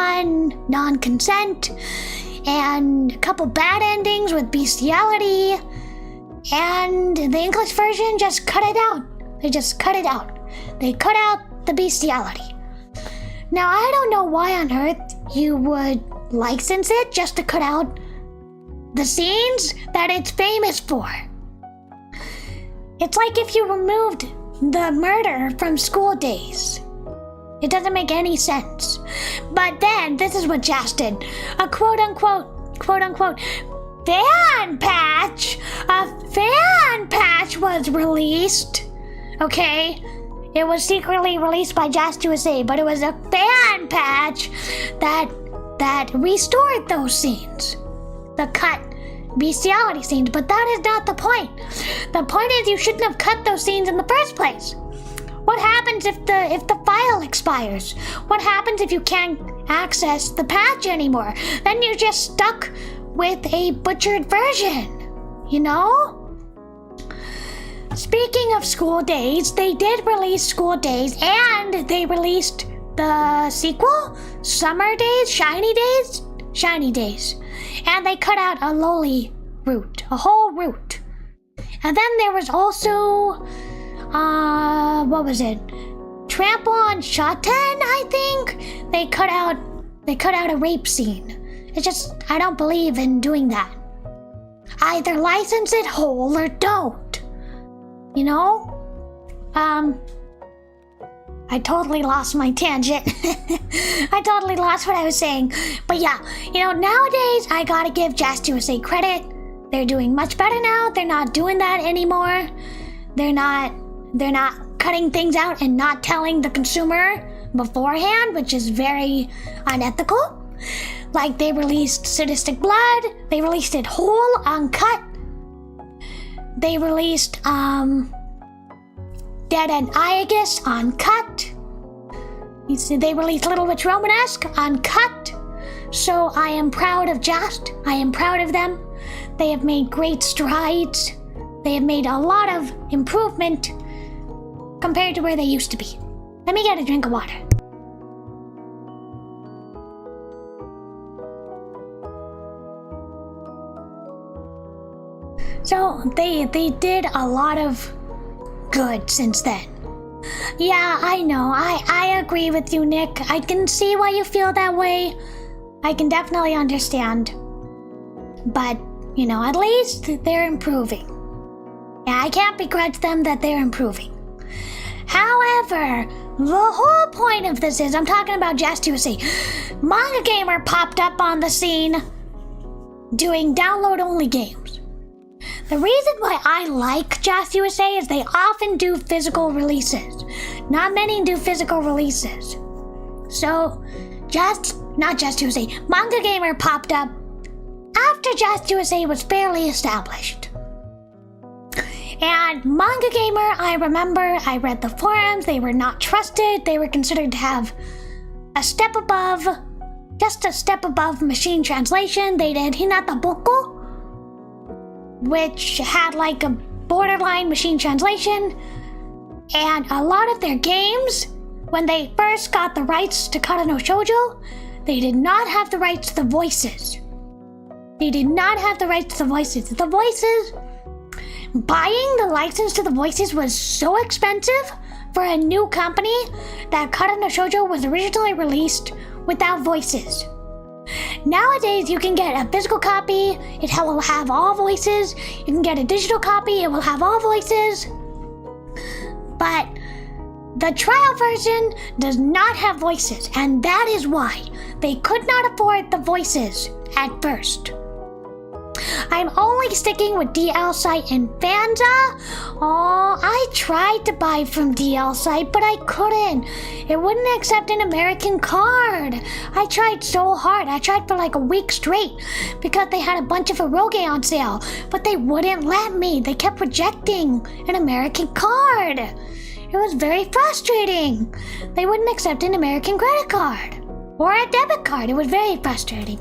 and a couple bad endings with bestiality. And the English version just cut it out. They just cut it out. They cut out the bestiality. Now, I don't know why on earth you would license it just to cut out the scenes that it's famous for. It's like if you removed the murder from School Days. It doesn't make any sense. But then, this is what Jas did. A quote-unquote fan patch. A fan patch was released. Okay? It was secretly released by Just USA, but it was a fan patch that restored those scenes. The cut bestiality scenes, but that is not the point. The point is you shouldn't have cut those scenes in the first place. What happens if the file expires? What happens if you can't access the patch anymore? Then you're just stuck with a butchered version, you know? Speaking of School Days, they did release School Days, and they released the sequel, Summer Days, Shiny Days. And they cut out a loli route, a whole route. And then there was also, what was it? Trample on Shaten, I think? They cut out a rape scene. I don't believe in doing that. Either license it whole or don't. You know? I totally lost my tangent. I totally lost what I was saying. But yeah, nowadays I gotta give Just USA credit. They're doing much better now. They're not doing that anymore. They're not cutting things out and not telling the consumer beforehand, which is very unethical. Like they released Sadistic Blood. They released it whole, uncut. They released Dead End Iagus uncut. They released Little Witch Romanesque uncut. So I am proud of Just. I am proud of them. They have made great strides. They have made a lot of improvement compared to where they used to be. Let me get a drink of water. So they did a lot of good since then. Yeah, I know. I agree with you, Nick. I can see why you feel that way. I can definitely understand. But, at least they're improving. Yeah, I can't begrudge them that they're improving. However, the whole point of this is, I'm talking about Just USA. Manga Gamer popped up on the scene doing download-only games. The reason why I like Just USA is they often do physical releases. Not many do physical releases. So, not Just USA, Manga Gamer popped up after Just USA was fairly established. And Manga Gamer, I remember, I read the forums, they were not trusted, they were considered to have just a step above machine translation. They did Hinata Boko, which had like a borderline machine translation, and a lot of their games, when they first got the rights to Kara no Shoujo, they did not have the rights to the voices. The voices, buying the license to the voices was so expensive for a new company that Kara no Shoujo was originally released without voices. Nowadays, you can get a physical copy, it will have all voices. You can get a digital copy, it will have all voices. But the trial version does not have voices, and that is why they could not afford the voices at first. I'm only sticking with DL Site and Fanza. Oh, I tried to buy from DL Site, but I couldn't. It wouldn't accept an American card. I tried so hard. I tried for like a week straight because they had a bunch of eroge on sale, but they wouldn't let me. They kept rejecting an American card. It was very frustrating. They wouldn't accept an American credit card. or a debit card. It was very frustrating.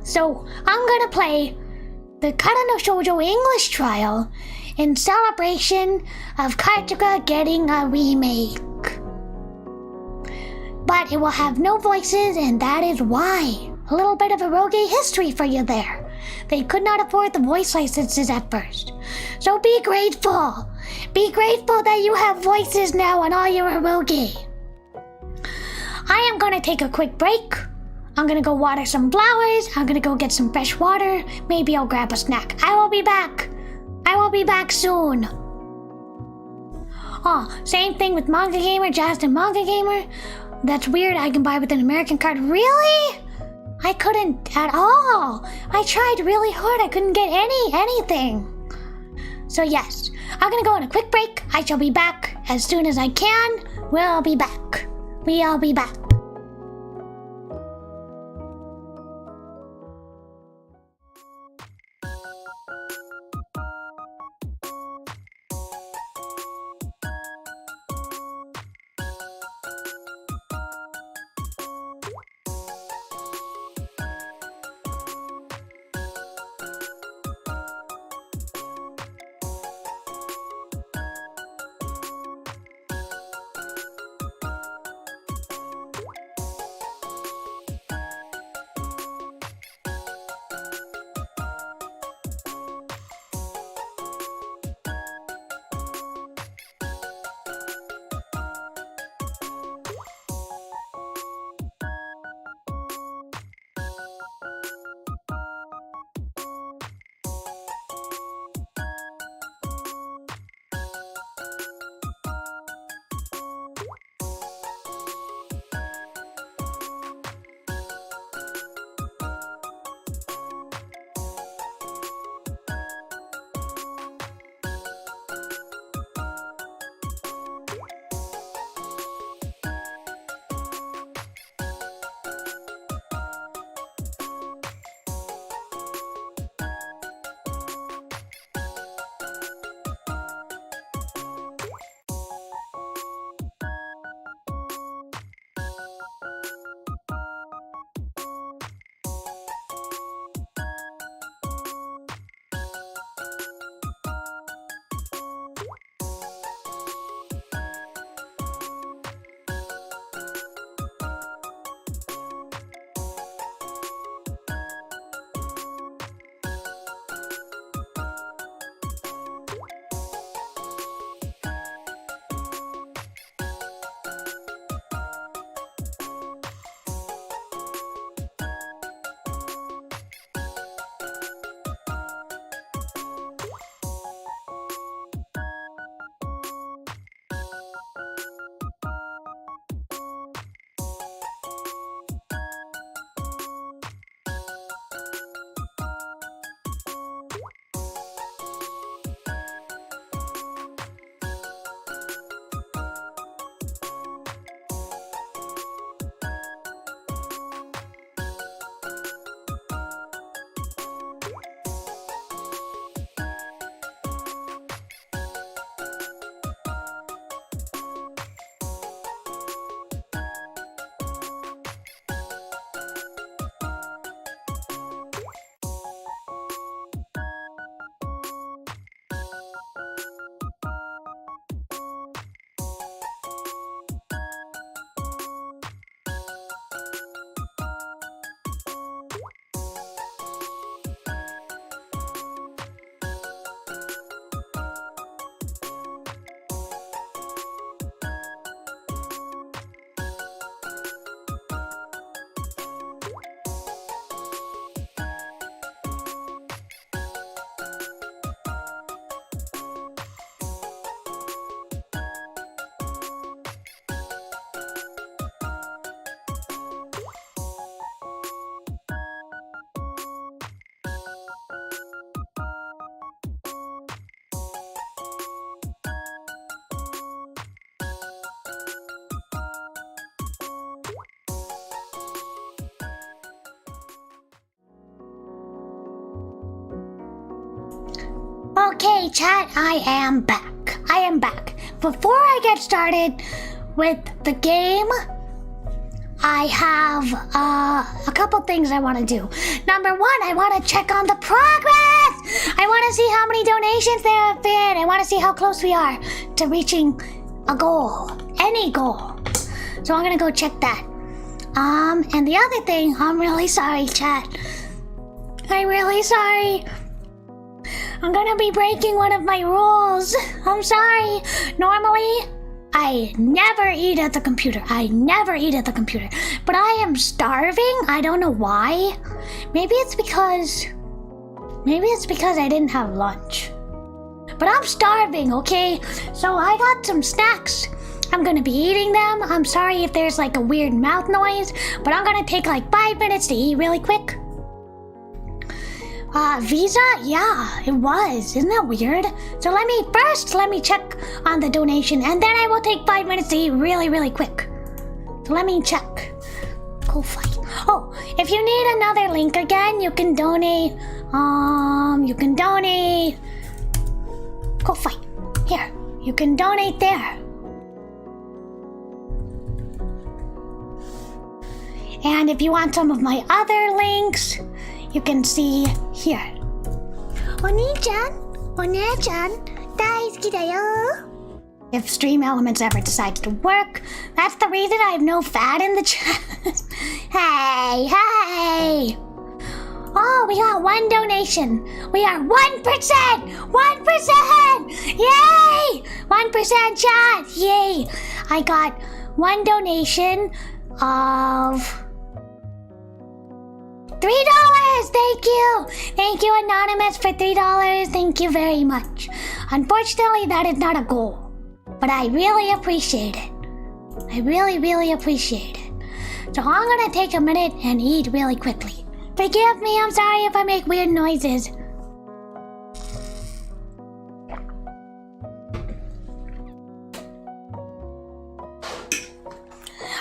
So I'm gonna play the Kara no Shoujo English trial in celebration of Kaituka getting a remake. But it will have no voices, and that is why. A little bit of eroge history for you there. They could not afford the voice licenses at first. So be grateful. Be grateful that you have voices now on all your eroge. I am gonna take a quick break. I'm gonna go water some flowers. I'm gonna go get some fresh water. Maybe I'll grab a snack. I will be back. I will be back soon. Oh, same thing with Manga Gamer, Justin Manga Gamer. That's weird, I can buy with an American card. Really? I couldn't at all. I tried really hard, I couldn't get anything. So yes, I'm gonna go on a quick break. I shall be back as soon as I can. We'll be back. We'll be back. Okay, chat, I am back. Before I get started, with the game, I have a couple things I want to do. Number one, I want to check on the progress. I want to see how many donations there have been. I want to see how close we are to reaching a goal, any goal. So I'm gonna go check that. And the other thing, I'm really sorry, chat. I'm really sorry. I'm gonna be breaking one of my rules. I'm sorry. Normally, I never eat at the computer. But I am starving. I don't know why. Maybe it's because I didn't have lunch. But I'm starving, okay? So I got some snacks. I'm gonna be eating them. I'm sorry if there's like a weird mouth noise, but I'm gonna take like 5 minutes to eat really quick. Visa? Yeah, it was. Isn't that weird? So let me check on the donation, and then I will take 5 minutes to eat really quick. So let me check. Go fight. Oh, if you need another link again, you can donate. Go fight. Here, you can donate there. And if you want some of my other links, you can see here. Oni-chan, One-chan, 大好きだよ. If Stream Elements ever decides to work, that's the reason I have no fat in the chat. Hey! Oh, we got one donation. We are 1%! 1%! Yay! 1% chat! Yay! I got one donation of $3! Thank you, Anonymous, for $3. Thank you very much. Unfortunately, that is not a goal, but I really appreciate it. I really appreciate it. So I'm gonna take a minute and eat really quickly. Forgive me, I'm sorry if I make weird noises.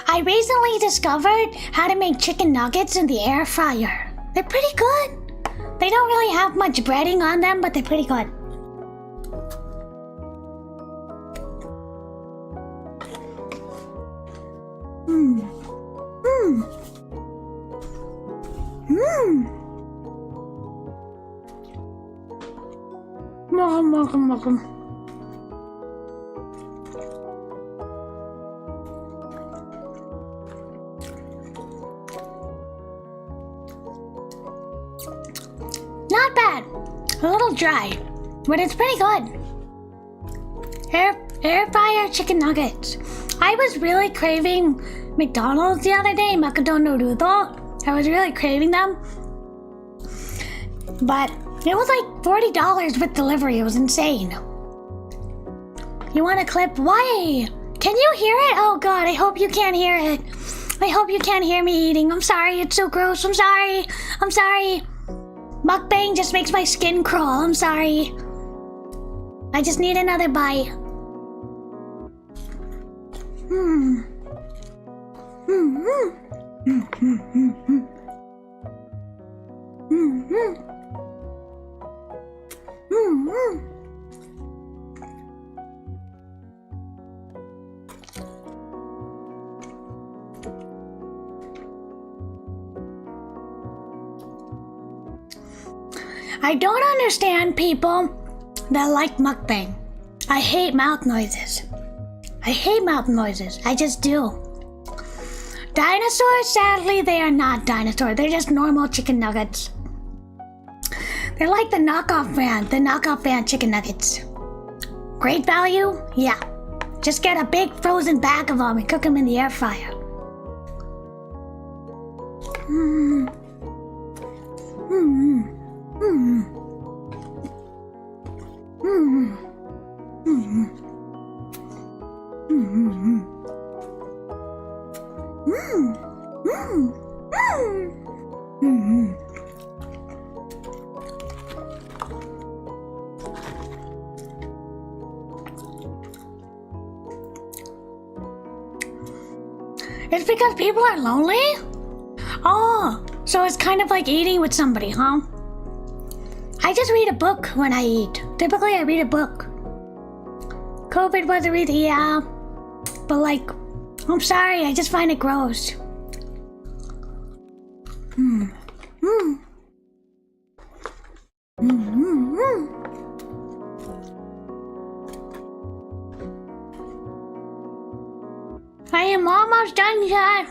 I recently discovered how to make chicken nuggets in the air fryer. They're pretty good. They don't really have much breading on them, but they're pretty good. Not bad. A little dry, but it's pretty good. Air fryer chicken nuggets. I was really craving McDonald's the other day, Macadono Rudo. I was really craving them. But it was like $40 with delivery. It was insane. You want a clip? Why? Can you hear it? Oh god, I hope you can't hear it. I hope you can't hear me eating. I'm sorry, it's so gross. I'm sorry. Mukbang just makes my skin crawl. I'm sorry. I just need another bite. I don't understand people that like mukbang. I hate mouth noises. I just do. Dinosaurs, sadly, they are not dinosaurs. They're just normal chicken nuggets. They're like the knockoff brand chicken nuggets. Great value? Yeah. Just get a big frozen bag of them and cook them in the air fryer. It's because people are lonely? Oh, so it's kind of like eating with somebody, huh? I just read a book when I eat. Typically, I read a book. COVID was a reason, yeah. But like, I'm sorry, I just find it gross. I am almost done, chat.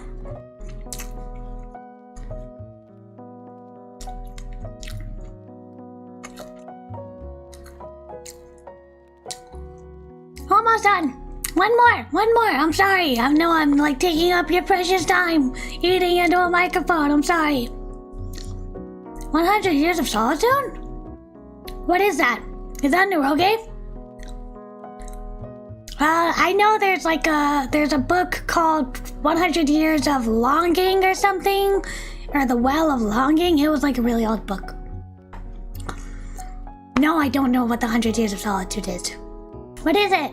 Almost done. One more. I'm sorry. I know I'm like taking up your precious time eating into a microphone. I'm sorry. 100 Years of Solitude? What is that? Is that an eroge? I know there's a book called 100 Years of Longing or something, or The Well of Longing. It was like a really old book. No, I don't know what the 100 Years of Solitude is. What is it?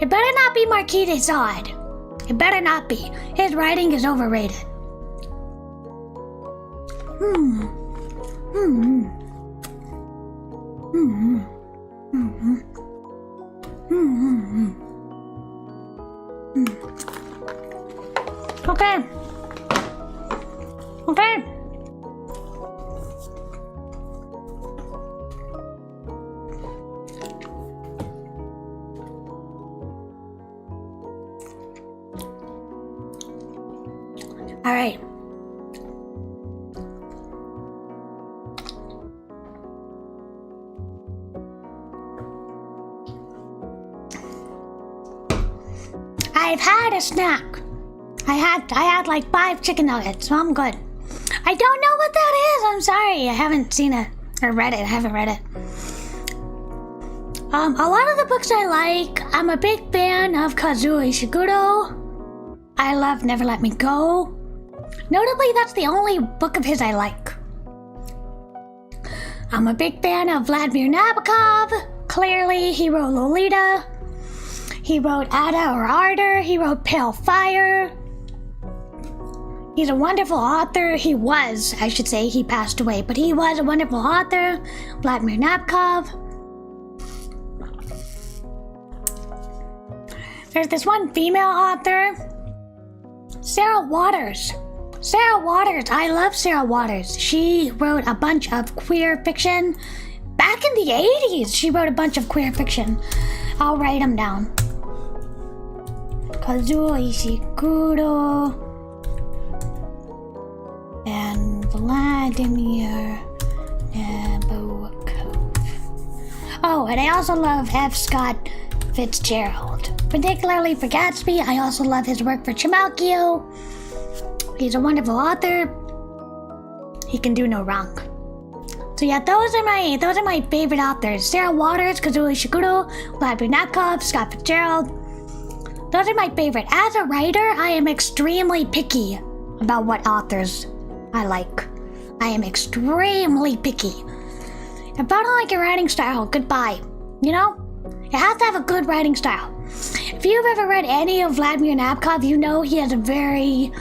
It better not be Marquis de Sade. It better not be. His writing is overrated. Okay. All right. I've had a snack. I had like 5 chicken nuggets, so I'm good. I don't know what that is. I'm sorry. I haven't seen it or read it. I haven't read it. A lot of the books I like. I'm a big fan of Kazuo Ishiguro. I love Never Let Me Go. Notably, that's the only book of his I like. I'm a big fan of Vladimir Nabokov. Clearly, he wrote Lolita. He wrote Ada or Ardor. He wrote Pale Fire. He's a wonderful author. He was, I should say, he passed away, but he was a wonderful author. Vladimir Nabokov. There's this one female author, Sarah Waters. I love Sarah Waters. She wrote a bunch of queer fiction. Back in the 80s, she wrote a bunch of queer fiction. I'll write them down. Kazuo Ishiguro and Vladimir Nabokov. Oh, and I also love F. Scott Fitzgerald. Particularly for Gatsby, I also love his work for Chimalkio. He's a wonderful author. He can do no wrong. So yeah, those are my favorite authors. Sarah Waters, Kazuo Ishiguro, Vladimir Nabokov, Scott Fitzgerald. Those are my favorite. As a writer, I am extremely picky about what authors I like. I am extremely picky. If I don't like your writing style, goodbye. You know? You have to have a good writing style. If you've ever read any of Vladimir Nabokov, you know he has a very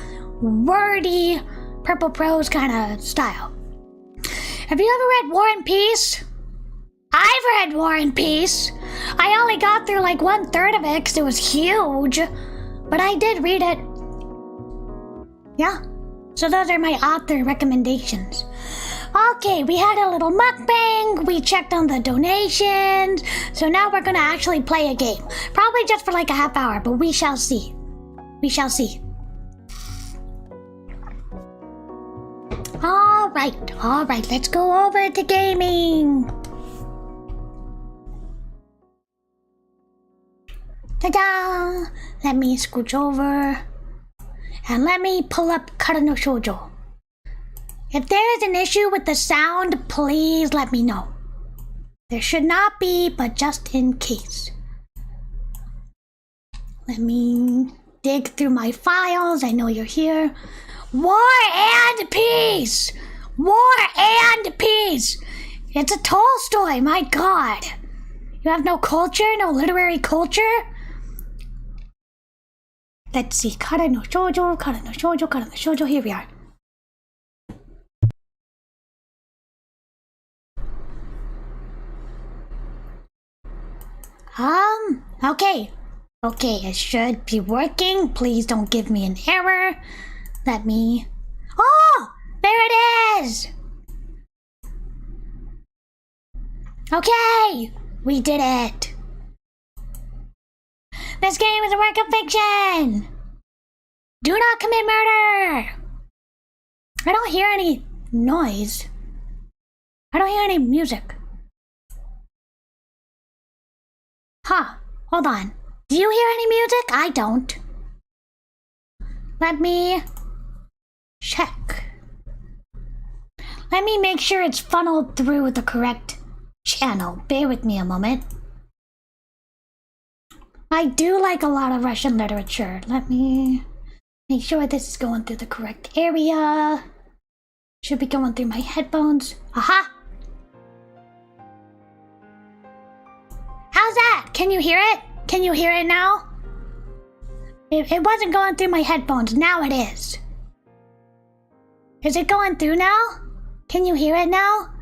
wordy, purple prose kind of style. Have you ever read War and Peace? I've read War and Peace. I only got through like 1/3 of it because it was huge, but I did read it. Yeah, so those are my author recommendations. Okay, we had a little mukbang, we checked on the donations, so now we're gonna actually play a game. Probably just for like a half hour, but we shall see. We shall see. Alright, let's go over to gaming. Ta-da! Let me scooch over. And let me pull up Kara no Shoujo. If there is an issue with the sound, please let me know. There should not be, but just in case. Let me dig through my files. I know you're here. War and Peace! War and Peace! It's a Tolstoy, my god. You have no culture? No literary culture? Let's see. Kara no Shoujo. Here we are. Okay. Okay, it should be working. Please don't give me an error. Let me... Oh! There it is! Okay! We did it! This game is a work of fiction! Do not commit murder! I don't hear any noise. I don't hear any music. Huh, hold on. Do you hear any music? I don't. Let me check. Let me make sure it's funneled through the correct channel. Bear with me a moment. I do like a lot of Russian literature. Let me make sure this is going through the correct area. Should be going through my headphones. Aha! How's that? Can you hear it? Can you hear it now? It wasn't going through my headphones. Now it is. Is it going through now? Can you hear it now?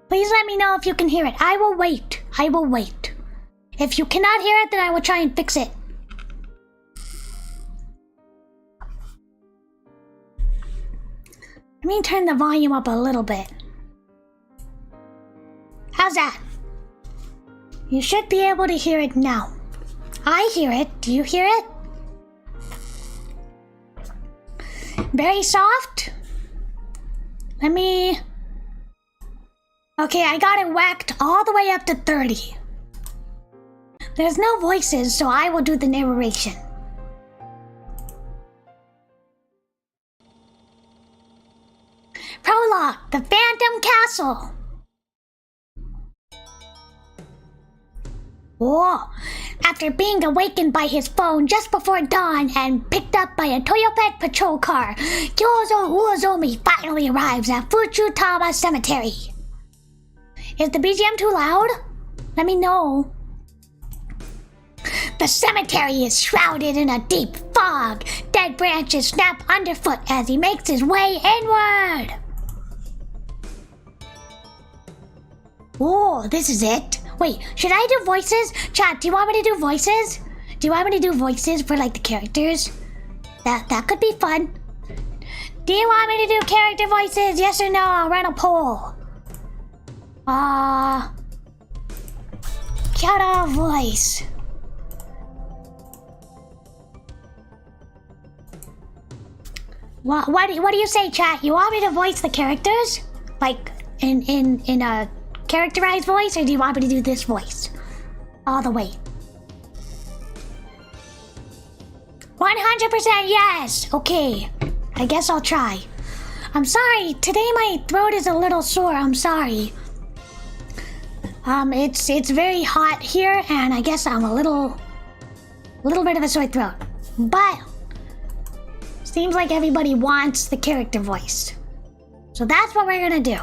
Please let me know if you can hear it. I will wait. I will wait. If you cannot hear it, then I will try and fix it. Let me turn the volume up a little bit. How's that? You should be able to hear it now. I hear it. Do you hear it? Very soft. Let me... Okay, I got it whacked all the way up to 30. There's no voices, so I will do the narration. Prologue, the Phantom Castle. Whoa. After being awakened by his phone just before dawn and picked up by a Toyopet patrol car, Kyozo Uozomi finally arrives at Fuchutama Cemetery. Is the BGM too loud? Let me know. The cemetery is shrouded in a deep fog. Dead branches snap underfoot as he makes his way inward. Oh, this is it. Wait, should I do voices? Chat, do you want me to do voices? Do you want me to do voices for like the characters? That could be fun. Do you want me to do character voices? Yes or no? I'll run a poll. Kyoto voice. What do you say, chat? You want me to voice the characters? Like in a characterized voice, or do you want me to do this voice? All the way. 100% yes! Okay, I guess I'll try. I'm sorry, today my throat is a little sore, I'm sorry. It's very hot here, and I guess I'm a little bit of a sore throat. But seems like everybody wants the character voice. So that's what we're gonna do.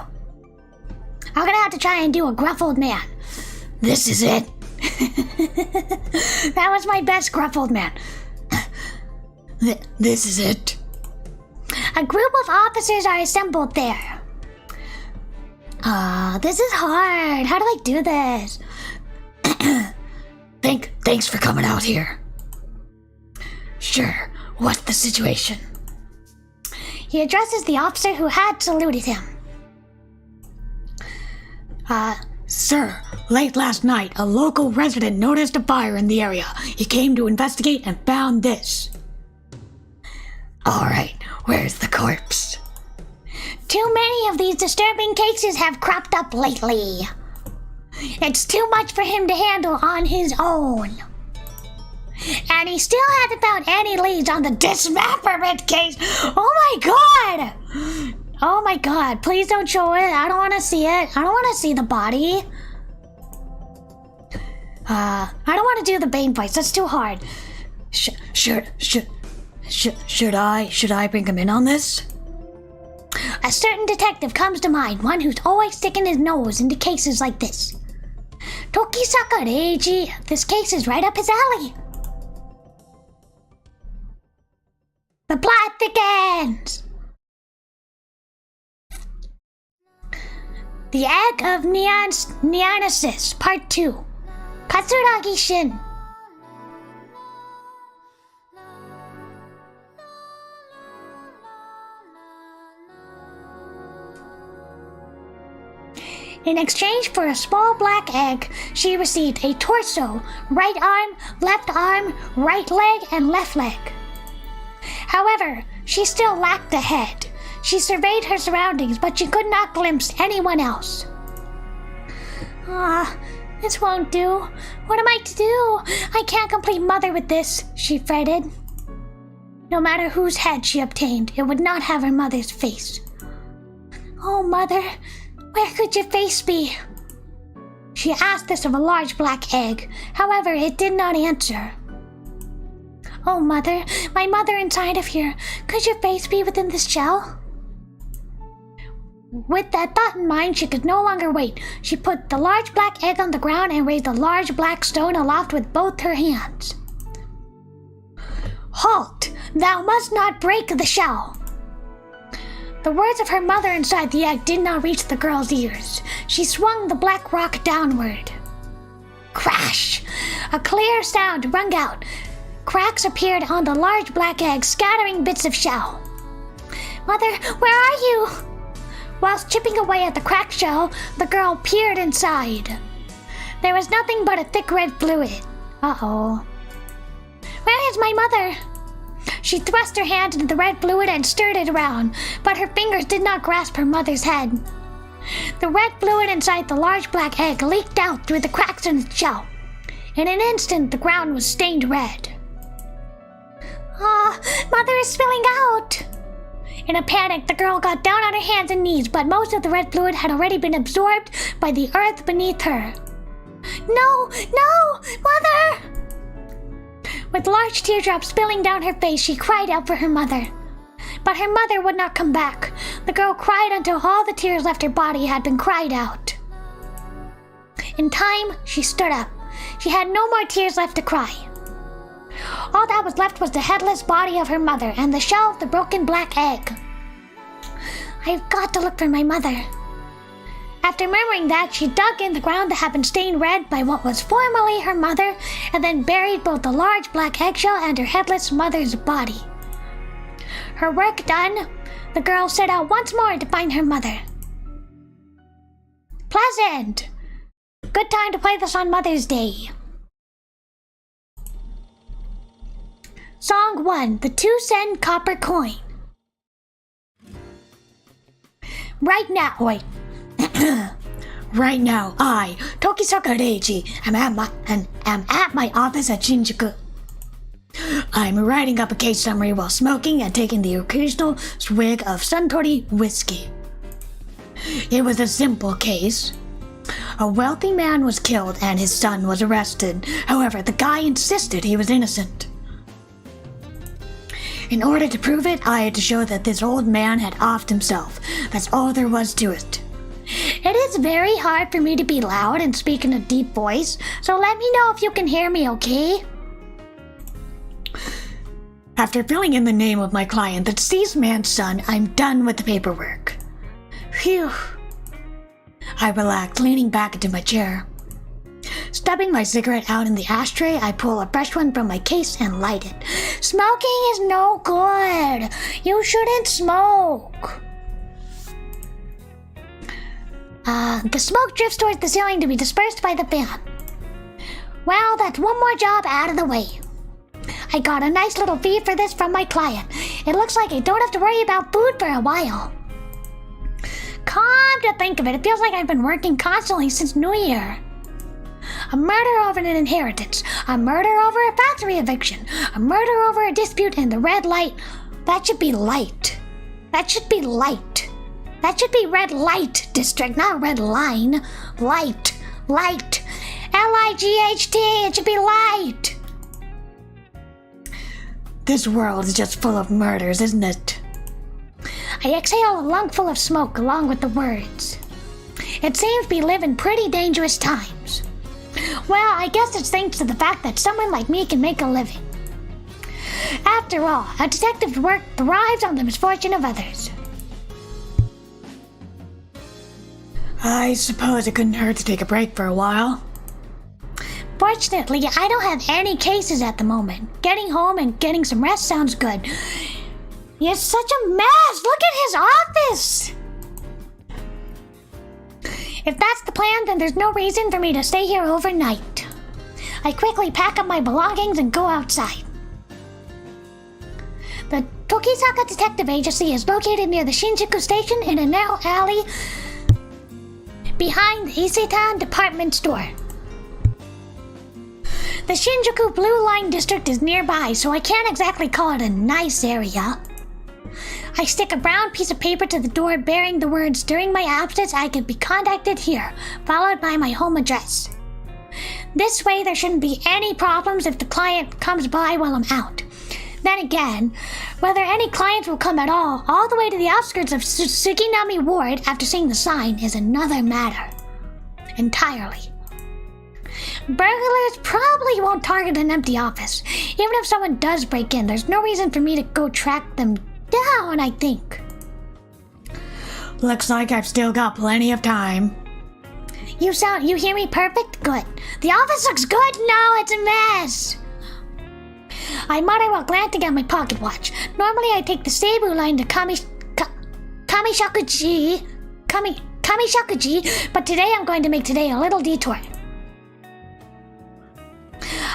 I'm gonna have to try and do a gruff old man. This is it. That was my best gruff old man. This is it. A group of officers are assembled there. This is hard. How do I do this? Thanks for coming out here. Sure, what's the situation? He addresses the officer who had saluted him. Sir, late last night, a local resident noticed a fire in the area. He came to investigate and found this. Alright, where's the corpse? Too many of these disturbing cases have cropped up lately. It's too much for him to handle on his own. And he still hasn't found any leads on the dismemberment case. Oh my god! Oh my god, please don't show it. I don't want to see it. I don't want to see the body. I don't want to do the Bane voice. That's too hard. Should I bring him in on this? A certain detective comes to mind, one who's always sticking his nose into cases like this. Tokisaka Reiji, this case is right up his alley. The plot thickens. The Egg of Neonesis, Part 2. Katsuragi-shin. In exchange for a small black egg, she received a torso, right arm, right leg, and left leg. However, she still lacked a head. She surveyed her surroundings, but she could not glimpse anyone else. This won't do. What am I to do? I can't complete Mother with this, she fretted. No matter whose head she obtained, it would not have her mother's face. Oh, Mother, where could your face be? She asked this of a large black egg. However, it did not answer. Oh, Mother, my mother inside of here, could your face be within this shell? With that thought in mind, she could no longer wait. She put the large black egg on the ground and raised a large black stone aloft with both her hands. Halt! Thou must not break the shell! The words of her mother inside the egg did not reach the girl's ears. She swung the black rock downward. Crash! A clear sound rung out. Cracks appeared on the large black egg, scattering bits of shell. Mother, where are you? Whilst chipping away at the cracked shell, the girl peered inside. There was nothing but a thick red fluid. Uh-oh. Where is my mother? She thrust her hand into the red fluid and stirred it around, but her fingers did not grasp her mother's head. The red fluid inside the large black egg leaked out through the cracks in its shell. In an instant, the ground was stained red. Mother is spilling out! In a panic, the girl got down on her hands and knees, but most of the red fluid had already been absorbed by the earth beneath her. No! Mother! With large teardrops spilling down her face, she cried out for her mother. But her mother would not come back. The girl cried until all the tears left her body had been cried out. In time, she stood up. She had no more tears left to cry. All that was left was the headless body of her mother and the shell of the broken black egg. I've got to look for my mother. After murmuring that, she dug in the ground that had been stained red by what was formerly her mother, and then buried both the large black eggshell and her headless mother's body. Her work done, the girl set out once more to find her mother. Pleasant! Good time to play this on Mother's Day. Song 1, the 2-cent copper coin. Right now, right now, I, Tokisaka Reiji, am at my office at Shinjuku. I'm writing up a case summary while smoking and taking the occasional swig of Suntory whiskey. It was a simple case. A wealthy man was killed and his son was arrested. However, the guy insisted he was innocent. In order to prove it, I had to show that this old man had offed himself. That's all there was to it. It is very hard for me to be loud and speak in a deep voice, so let me know if you can hear me, okay? After filling in the name of my client, the deceased man's son, I'm done with the paperwork. Phew. I relaxed, leaning back into my chair. Stubbing my cigarette out in the ashtray, I pull a fresh one from my case and light it. Smoking is no good. You shouldn't smoke. The smoke drifts towards the ceiling to be dispersed by the fan. Well, that's one more job out of the way. I got a nice little fee for this from my client. It looks like I don't have to worry about food for a while. Come to think of it, it feels like I've been working constantly since New Year. A murder over an inheritance, a murder over a factory eviction, a murder over a dispute in the red light. That should be light. That should be light. That should be red light district, not red line. Light. Light. L-I-G-H-T, it should be light. This world is just full of murders, isn't it? I exhale a lungful of smoke along with the words. It seems we live in pretty dangerous times. Well, I guess it's thanks to the fact that someone like me can make a living. After all, a detective's work thrives on the misfortune of others. I suppose it couldn't hurt to take a break for a while. For Unfortunately, I don't have any cases at the moment. Getting home and getting some rest sounds good. It's such a mess! Look at his office! If that's the plan, then there's no reason for me to stay here overnight. I quickly pack up my belongings and go outside. The Tokisaka Detective Agency is located near the Shinjuku Station in a narrow alley behind the Isetan department store. The Shinjuku Blue Line District is nearby, so I can't exactly call it a nice area. I stick a brown piece of paper to the door bearing the words, "During my absence, I could be contacted here," followed by my home address. This way, there shouldn't be any problems if the client comes by while I'm out. Then again, whether any clients will come at all the way to the outskirts of Suginami Ward after seeing the sign is another matter. Entirely. Burglars probably won't target an empty office. Even if someone does break in, there's no reason for me to go track them down, I think. Looks like I've still got plenty of time. You hear me perfect? Good. The office looks good? No, it's a mess. I mutter while glancing at my pocket watch. Normally I take the Seibu line to Kamishakuji, but today I'm going to make a little detour.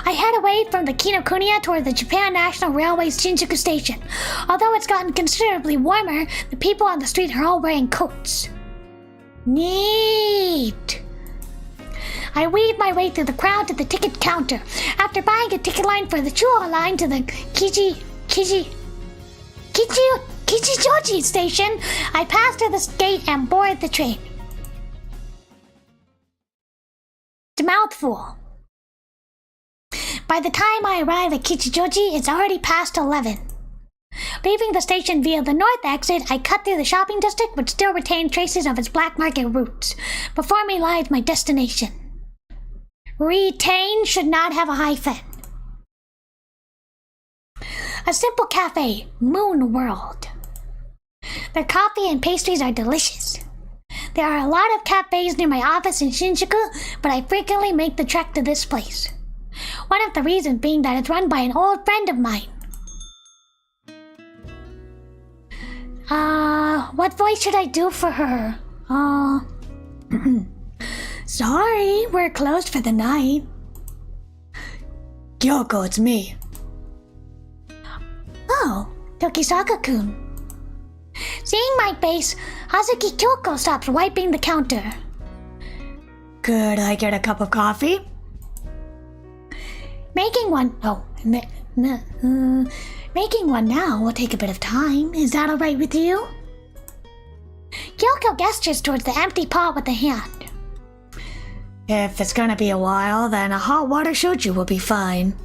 I head away from the Kinokuniya toward the Japan National Railway's Shinjuku Station. Although it's gotten considerably warmer, the people on the street are all wearing coats. Neat! I weave my way through the crowd to the ticket counter. After buying a ticket line for the Chuo line to the Kichijoji station, I pass through the gate and board the train. It's a mouthful. By the time I arrive at Kichijoji, it's already past 11. Leaving the station via the north exit, I cut through the shopping district, which still retained traces of its black market roots. Before me lies my destination. Retain should not have a hyphen. A simple cafe, Moon World. Their coffee and pastries are delicious. There are a lot of cafes near my office in Shinjuku, but I frequently make the trek to this place. One of the reasons being that it's run by an old friend of mine. What voice should I do for her? Sorry, we're closed for the night. Kyoko, it's me. Oh, Tokisaka-kun. Seeing my face, Hazuki Kyoko stops wiping the counter. Could I get a cup of coffee? Making one now will take a bit of time. Is that alright with you? Kyoko gestures towards the empty pot with a hand. If it's gonna be a while, then a hot water shochu will be fine.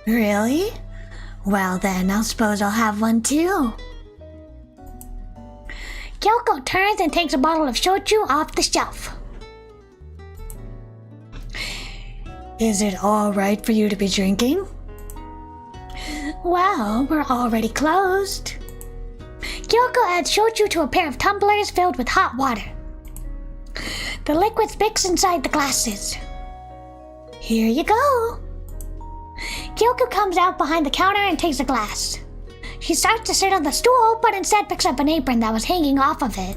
Really? Well then, I suppose I'll have one too. Kyoko turns and takes a bottle of shochu off the shelf. Is it alright for you to be drinking? Well, we're already closed. Kyoko adds shochu to a pair of tumblers filled with hot water. The liquids mix inside the glasses. Here you go. Kyoko comes out behind the counter and takes a glass. She starts to sit on the stool, but instead picks up an apron that was hanging off of it.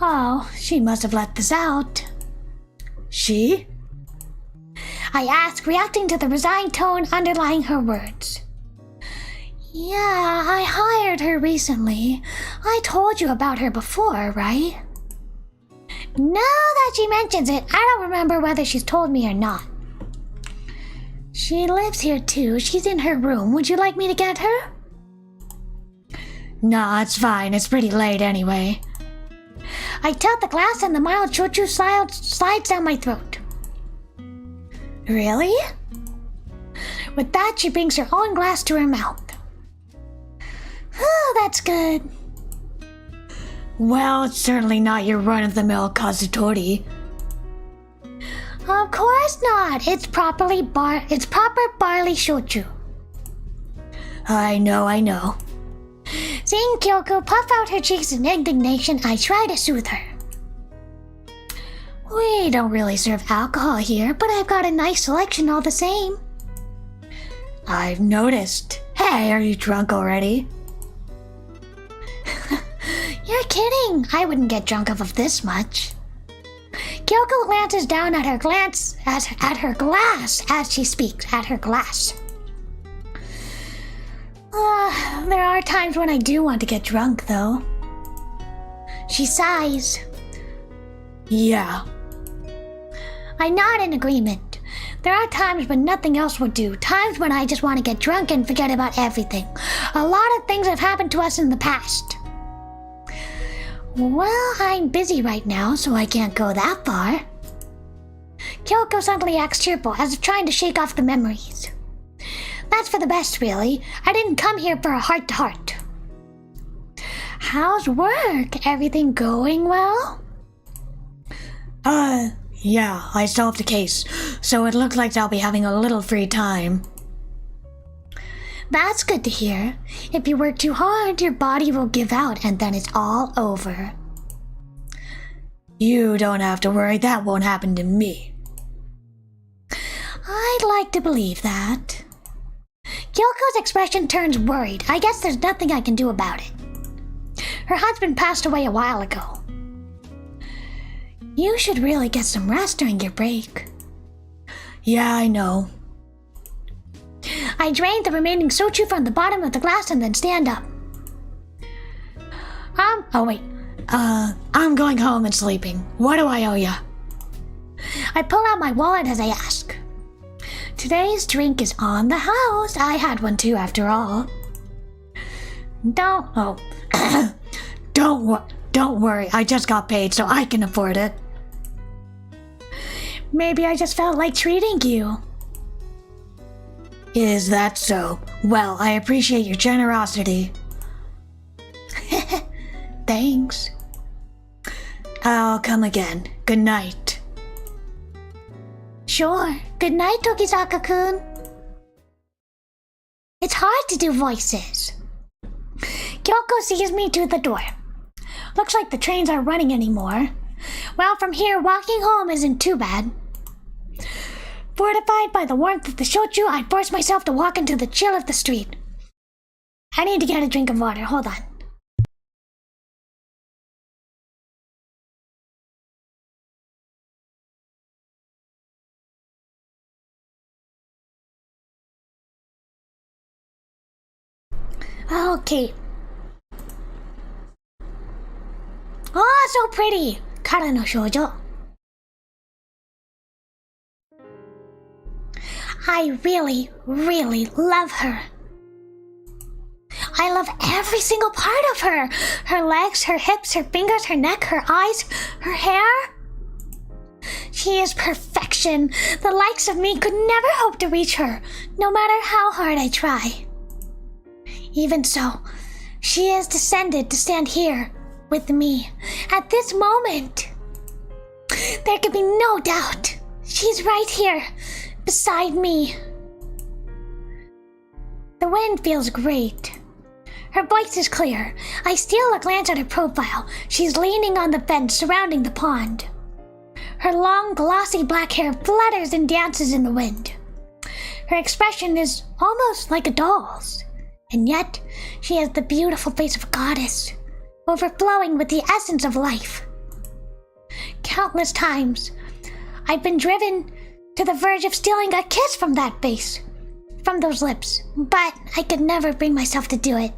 Oh, she must have let this out. She? I ask, reacting to the resigned tone underlying her words. Yeah, I hired her recently. I told you about her before, right? Now that she mentions it, I don't remember whether she's told me or not. She lives here too. She's in her room. Would you like me to get her? Nah, it's fine. It's pretty late anyway. I tilt the glass and the mild shochu slides down my throat. Really? With that, she brings her own glass to her mouth. Oh, that's good. Well, it's certainly not your run-of-the-mill kazutori. Of course not. It's proper barley shochu. I know. Seeing Kyoko puff out her cheeks in indignation, I try to soothe her. We don't really serve alcohol here, but I've got a nice selection all the same. I've noticed. Hey, are you drunk already? You're kidding. I wouldn't get drunk off of this much. Kyoko glances down at her glass as she speaks. At her glass. There are times when I do want to get drunk, though. She sighs. Yeah. I nod in agreement. There are times when nothing else would do. Times when I just want to get drunk and forget about everything. A lot of things have happened to us in the past. Well, I'm busy right now, so I can't go that far. Kyoko suddenly acts cheerful, as if trying to shake off the memories. That's for the best, really. I didn't come here for a heart-to-heart. How's work? Everything going well? Yeah, I solved the case, so it looks like I'll be having a little free time. That's good to hear. If you work too hard, your body will give out and then it's all over. You don't have to worry, that won't happen to me. I'd like to believe that. Kyoko's expression turns worried. I guess there's nothing I can do about it. Her husband passed away a while ago. You should really get some rest during your break. Yeah, I know. I drained the remaining soju from the bottom of the glass and then stand up. I'm going home and sleeping. What do I owe ya? I pull out my wallet as I ask. Today's drink is on the house. I had one too, after all. Don't worry, I just got paid, so I can afford it. Maybe I just felt like treating you. Is that so? Well, I appreciate your generosity. Thanks. I'll come again. Good night. Sure. Good night, Tokizaka-kun. It's hard to do voices. Kyoko sees me to the door. Looks like the trains aren't running anymore. Well, from here, walking home isn't too bad. Fortified by the warmth of the shochu, I force myself to walk into the chill of the street. I need to get a drink of water. Hold on. Okay. Oh, so pretty. Kara no shoujo. I really, really love her. I love every single part of her. Her legs, her hips, her fingers, her neck, her eyes, her hair. She is perfection. The likes of me could never hope to reach her, no matter how hard I try. Even so, she is descended to stand here with me at this moment. There can be no doubt. She's right here, beside me. The wind feels great. Her voice is clear. I steal a glance at her profile. She's leaning on the fence surrounding the pond. Her long, glossy black hair flutters and dances in the wind. Her expression is almost like a doll's. And yet, she has the beautiful face of a goddess, overflowing with the essence of life. Countless times, I've been driven to the verge of stealing a kiss from that face, from those lips, but I could never bring myself to do it.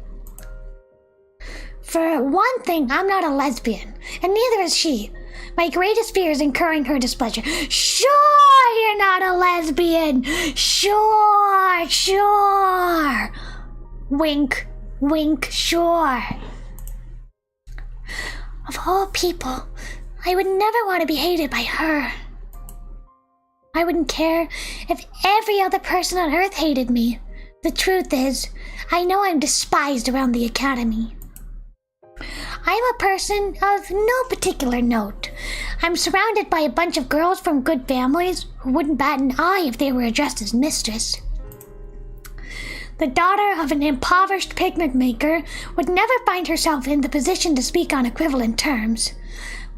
For one thing, I'm not a lesbian, and neither is she. My greatest fear is incurring her displeasure. Sure, you're not a lesbian. Sure. Wink, wink, sure. Of all people, I would never want to be hated by her. I wouldn't care if every other person on Earth hated me. The truth is, I know I'm despised around the academy. I'm a person of no particular note. I'm surrounded by a bunch of girls from good families who wouldn't bat an eye if they were addressed as mistress. The daughter of an impoverished pigment maker would never find herself in the position to speak on equivalent terms.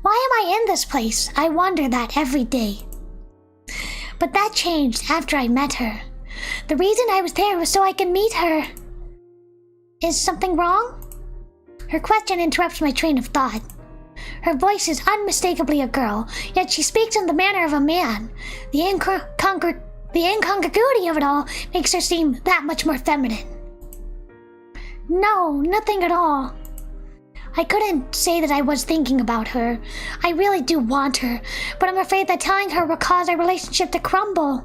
Why am I in this place? I wonder that every day. But that changed after I met her. The reason I was there was so I could meet her. Is something wrong? Her question interrupts my train of thought. Her voice is unmistakably a girl, yet she speaks in the manner of a man. The incongruity of it all makes her seem that much more feminine. No, nothing at all. I couldn't say that I was thinking about her. I really do want her, but I'm afraid that telling her will cause our relationship to crumble.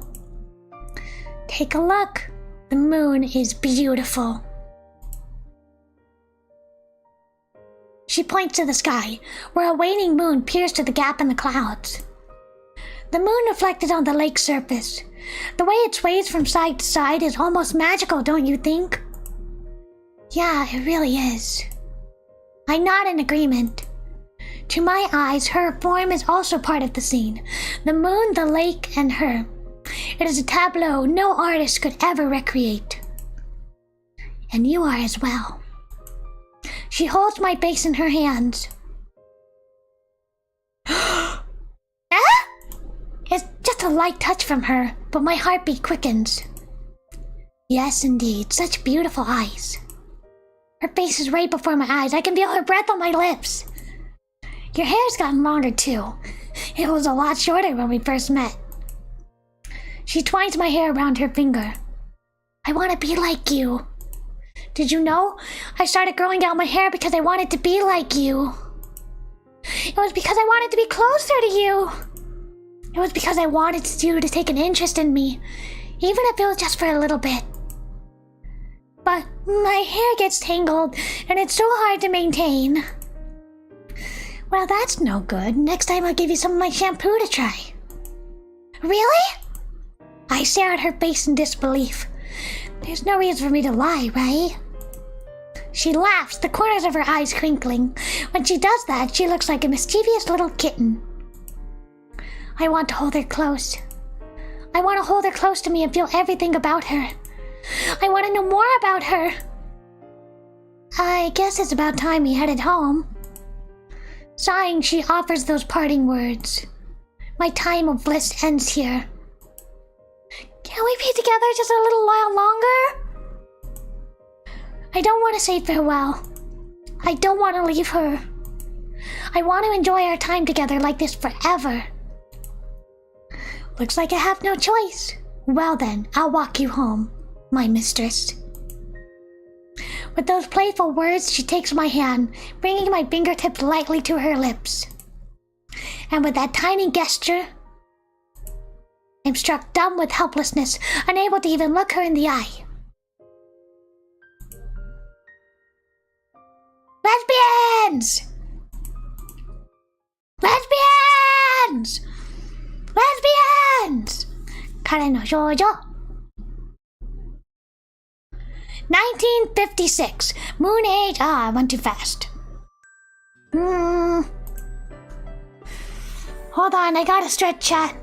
Take a look. The moon is beautiful. She points to the sky, where a waning moon peers through the gap in the clouds. The moon reflected on the lake's surface. The way it sways from side to side is almost magical, don't you think? Yeah, it really is. I nod in agreement. To my eyes, her form is also part of the scene. The moon, the lake, and her. It is a tableau no artist could ever recreate. And you are as well. She holds my face in her hands. Ah! It's just a light touch from her, but my heartbeat quickens. Yes, indeed, such beautiful eyes. Her face is right before my eyes. I can feel her breath on my lips. Your hair's gotten longer too. It was a lot shorter when we first met. She twines my hair around her finger. I want to be like you. Did you know? I started growing out my hair because I wanted to be like you. It was because I wanted to be closer to you. It was because I wanted you to take an interest in me, even if it was just for a little bit. But my hair gets tangled, and it's so hard to maintain. Well, that's no good. Next time I'll give you some of my shampoo to try. Really? I stare at her face in disbelief. There's no reason for me to lie, right? She laughs, the corners of her eyes crinkling. When she does that, she looks like a mischievous little kitten. I want to hold her close. I want to hold her close to me and feel everything about her. I want to know more about her. I guess it's about time we headed home. Sighing, she offers those parting words. My time of bliss ends here. Can we be together just a little while longer? I don't want to say farewell. I don't want to leave her. I want to enjoy our time together like this forever. Looks like I have no choice. Well then, I'll walk you home, my mistress. With those playful words, she takes my hand, bringing my fingertips lightly to her lips. And with that tiny gesture, I'm struck dumb with helplessness, unable to even look her in the eye. Lesbians! Lesbians! Lesbians! 彼の少女 1956, Moon Age. Ah, I went too fast. Hold on, I gotta stretch chat.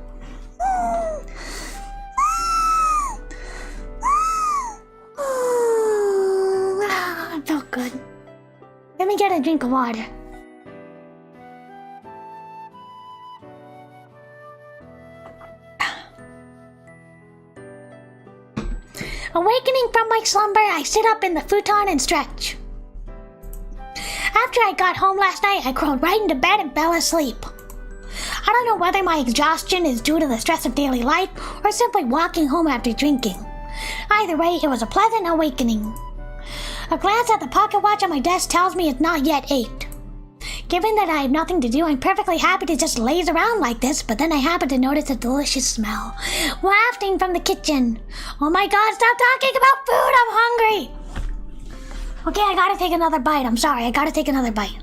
It felt good. Let me get a drink of water. Awakening from my slumber, I sit up in the futon and stretch. After I got home last night, I crawled right into bed and fell asleep. I don't know whether my exhaustion is due to the stress of daily life or simply walking home after drinking. Either way, it was a pleasant awakening. A glance at the pocket watch on my desk tells me it's not yet 8. Given that I have nothing to do, I'm perfectly happy to just laze around like this, but then I happen to notice a delicious smell wafting from the kitchen. Oh my god, stop talking about food! I'm hungry! Okay, I gotta take another bite. I'm sorry, I gotta take another bite.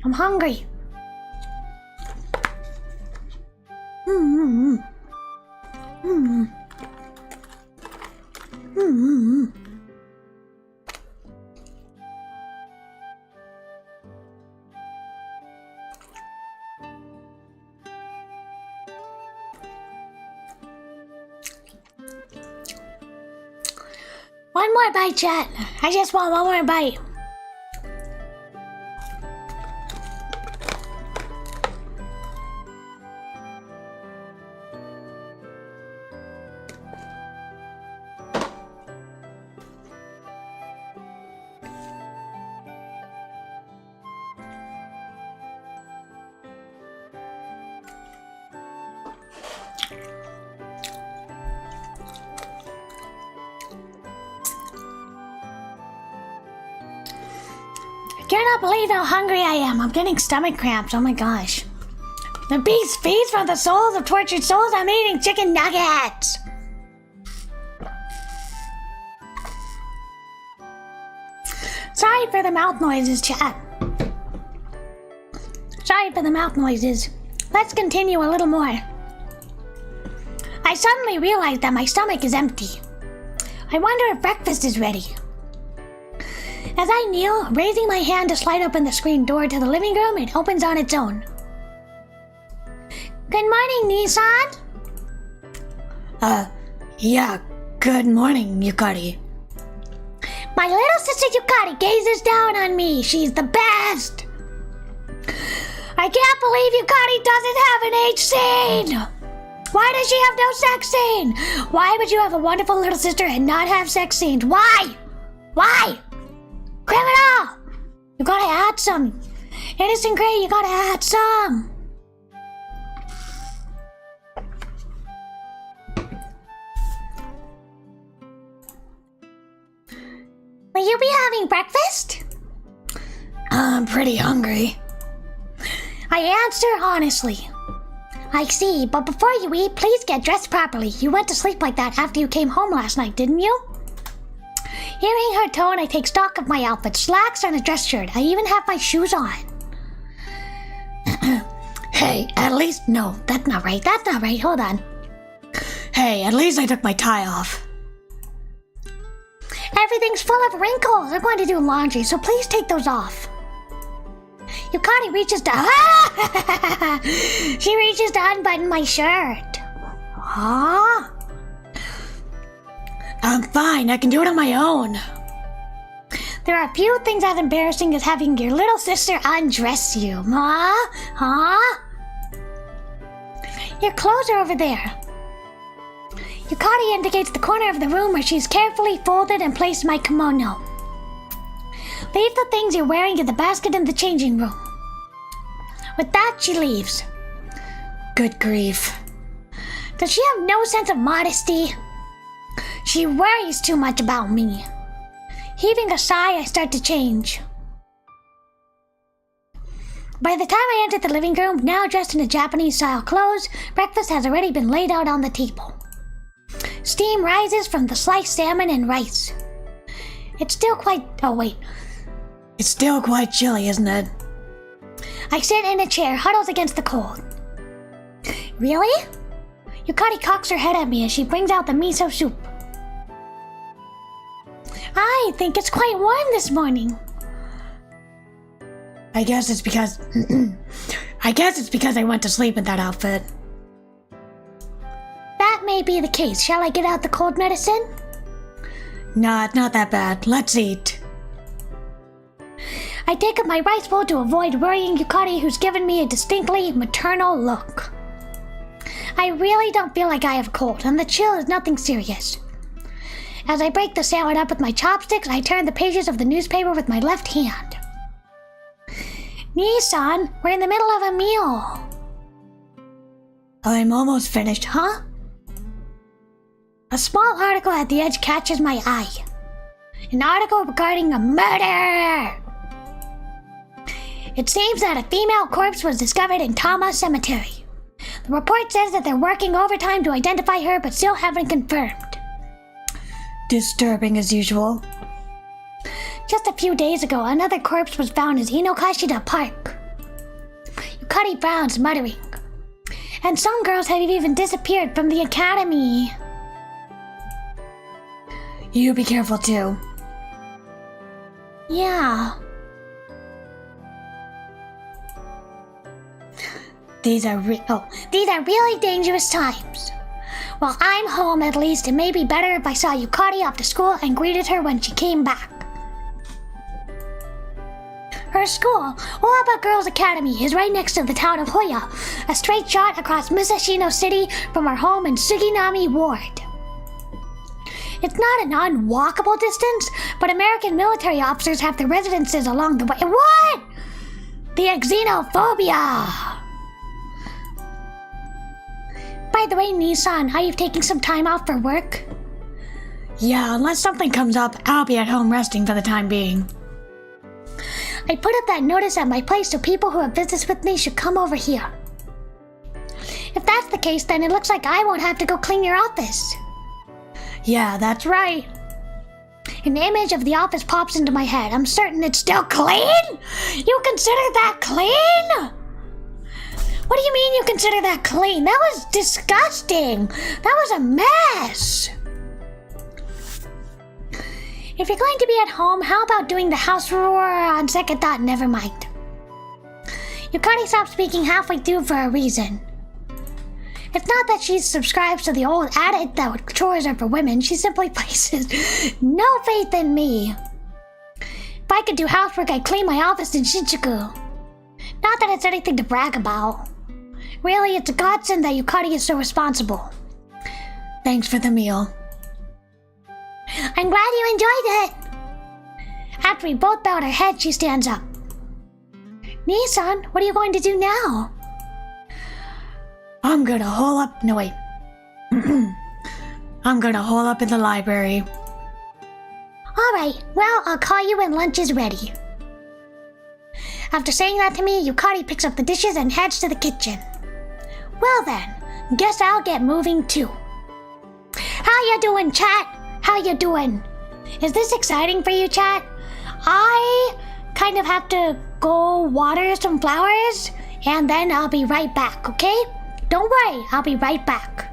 I'm hungry. One more bite, chat. I just want one more bite. Cannot believe how hungry I am. I'm getting stomach cramps. Oh my gosh. The beast feeds from the souls of tortured souls. I'm eating chicken nuggets. Sorry for the mouth noises, chat. Sorry for the mouth noises. Let's continue a little more. I suddenly realized that my stomach is empty. I wonder if breakfast is ready. As I kneel, raising my hand to slide open the screen door to the living room, it opens on its own. Good morning, Nissan. Yeah, good morning, Yukari. My little sister Yukari gazes down on me. She's the best. I can't believe Yukari doesn't have an age scene. Why does she have no sex scene? Why would you have a wonderful little sister and not have sex scenes? Why? Why? Criminal! You gotta add some. Innocent Gray, you gotta add some. Will you be having breakfast? I'm pretty hungry. I answer honestly. I see, but before you eat, please get dressed properly. You went to sleep like that after you came home last night, didn't you? Hearing her tone, I take stock of my outfit. Slacks and a dress shirt. I even have my shoes on. Hey, at least... No, That's not right. That's not right. Hold on. Hey, at least I took my tie off. Everything's full of wrinkles. I'm going to do laundry, so please take those off. Yukari reaches to... She reaches to unbutton my shirt. Huh? I'm fine. I can do it on my own. There are few things as embarrassing as having your little sister undress you. Huh? Your clothes are over there. Yukari indicates the corner of the room where she's carefully folded and placed my kimono. Leave the things you're wearing in the basket in the changing room. With that, she leaves. Good grief. Does she have no sense of modesty? She worries too much about me. Heaving a sigh, I start to change. By the time I enter the living room, now dressed in a Japanese-style clothes, breakfast has already been laid out on the table. Steam rises from the sliced salmon and rice. It's still quite... Oh, wait. It's still quite chilly, isn't it? I sit in a chair, huddled against the cold. Really? Yukari cocks her head at me as she brings out the miso soup. I think it's quite warm this morning. I guess it's because I went to sleep in that outfit. That may be the case. Shall I get out the cold medicine? Nah, it's not that bad. Let's eat. I take up my rice bowl to avoid worrying Yukari, who's given me a distinctly maternal look. I really don't feel like I have a cold, and the chill is nothing serious. As I break the salad up with my chopsticks, I turn the pages of the newspaper with my left hand. Nissan, we're in the middle of a meal. I'm almost finished, huh? A small article at the edge catches my eye. An article regarding a murder! It seems that a female corpse was discovered in Tama Cemetery. The report says that they're working overtime to identify her, but still haven't confirmed. Disturbing as usual. Just a few days ago, another corpse was found in Inokashida Park. Yukari frowns, muttering. And some girls have even disappeared from the academy. You be careful too. Yeah. These are really dangerous times. While I'm home, at least, it may be better if I saw Yukari off to school and greeted her when she came back. Her school, Oaba Girls Academy, is right next to the town of Hoya, a straight shot across Musashino City from our home in Suginami Ward. It's not an unwalkable distance, but American military officers have their residences along the way. What? The xenophobia! By the way, Nissan, are you taking some time off for work? Yeah, unless something comes up, I'll be at home resting for the time being. I put up that notice at my place so people who have business with me should come over here. If that's the case, then it looks like I won't have to go clean your office. Yeah, that's right. An image of the office pops into my head. I'm certain it's still clean? You consider that clean? What do you mean you consider that clean? That was disgusting. That was a mess. If you're going to be at home, how about doing the house roar? On second thought, never mind. Yukari stopped speaking halfway through for a reason. It's not that she subscribes to the old adage that chores are for women. She simply places no faith in me. If I could do housework, I'd clean my office in Shinjuku. Not that it's anything to brag about. Really, it's a godsend that Yukari is so responsible. Thanks for the meal. I'm glad you enjoyed it. After we both bowed our heads, she stands up. Nissan, what are you going to do now? I'm gonna hole up. No, wait. I'm gonna hole up in the library. Alright, well, I'll call you when lunch is ready. After saying that to me, Yukari picks up the dishes and heads to the kitchen. Well then, guess I'll get moving too. How you doing, chat? How you doing? Is this exciting for you, chat? I kind of have to go water some flowers, and then I'll be right back, okay? Don't worry, I'll be right back.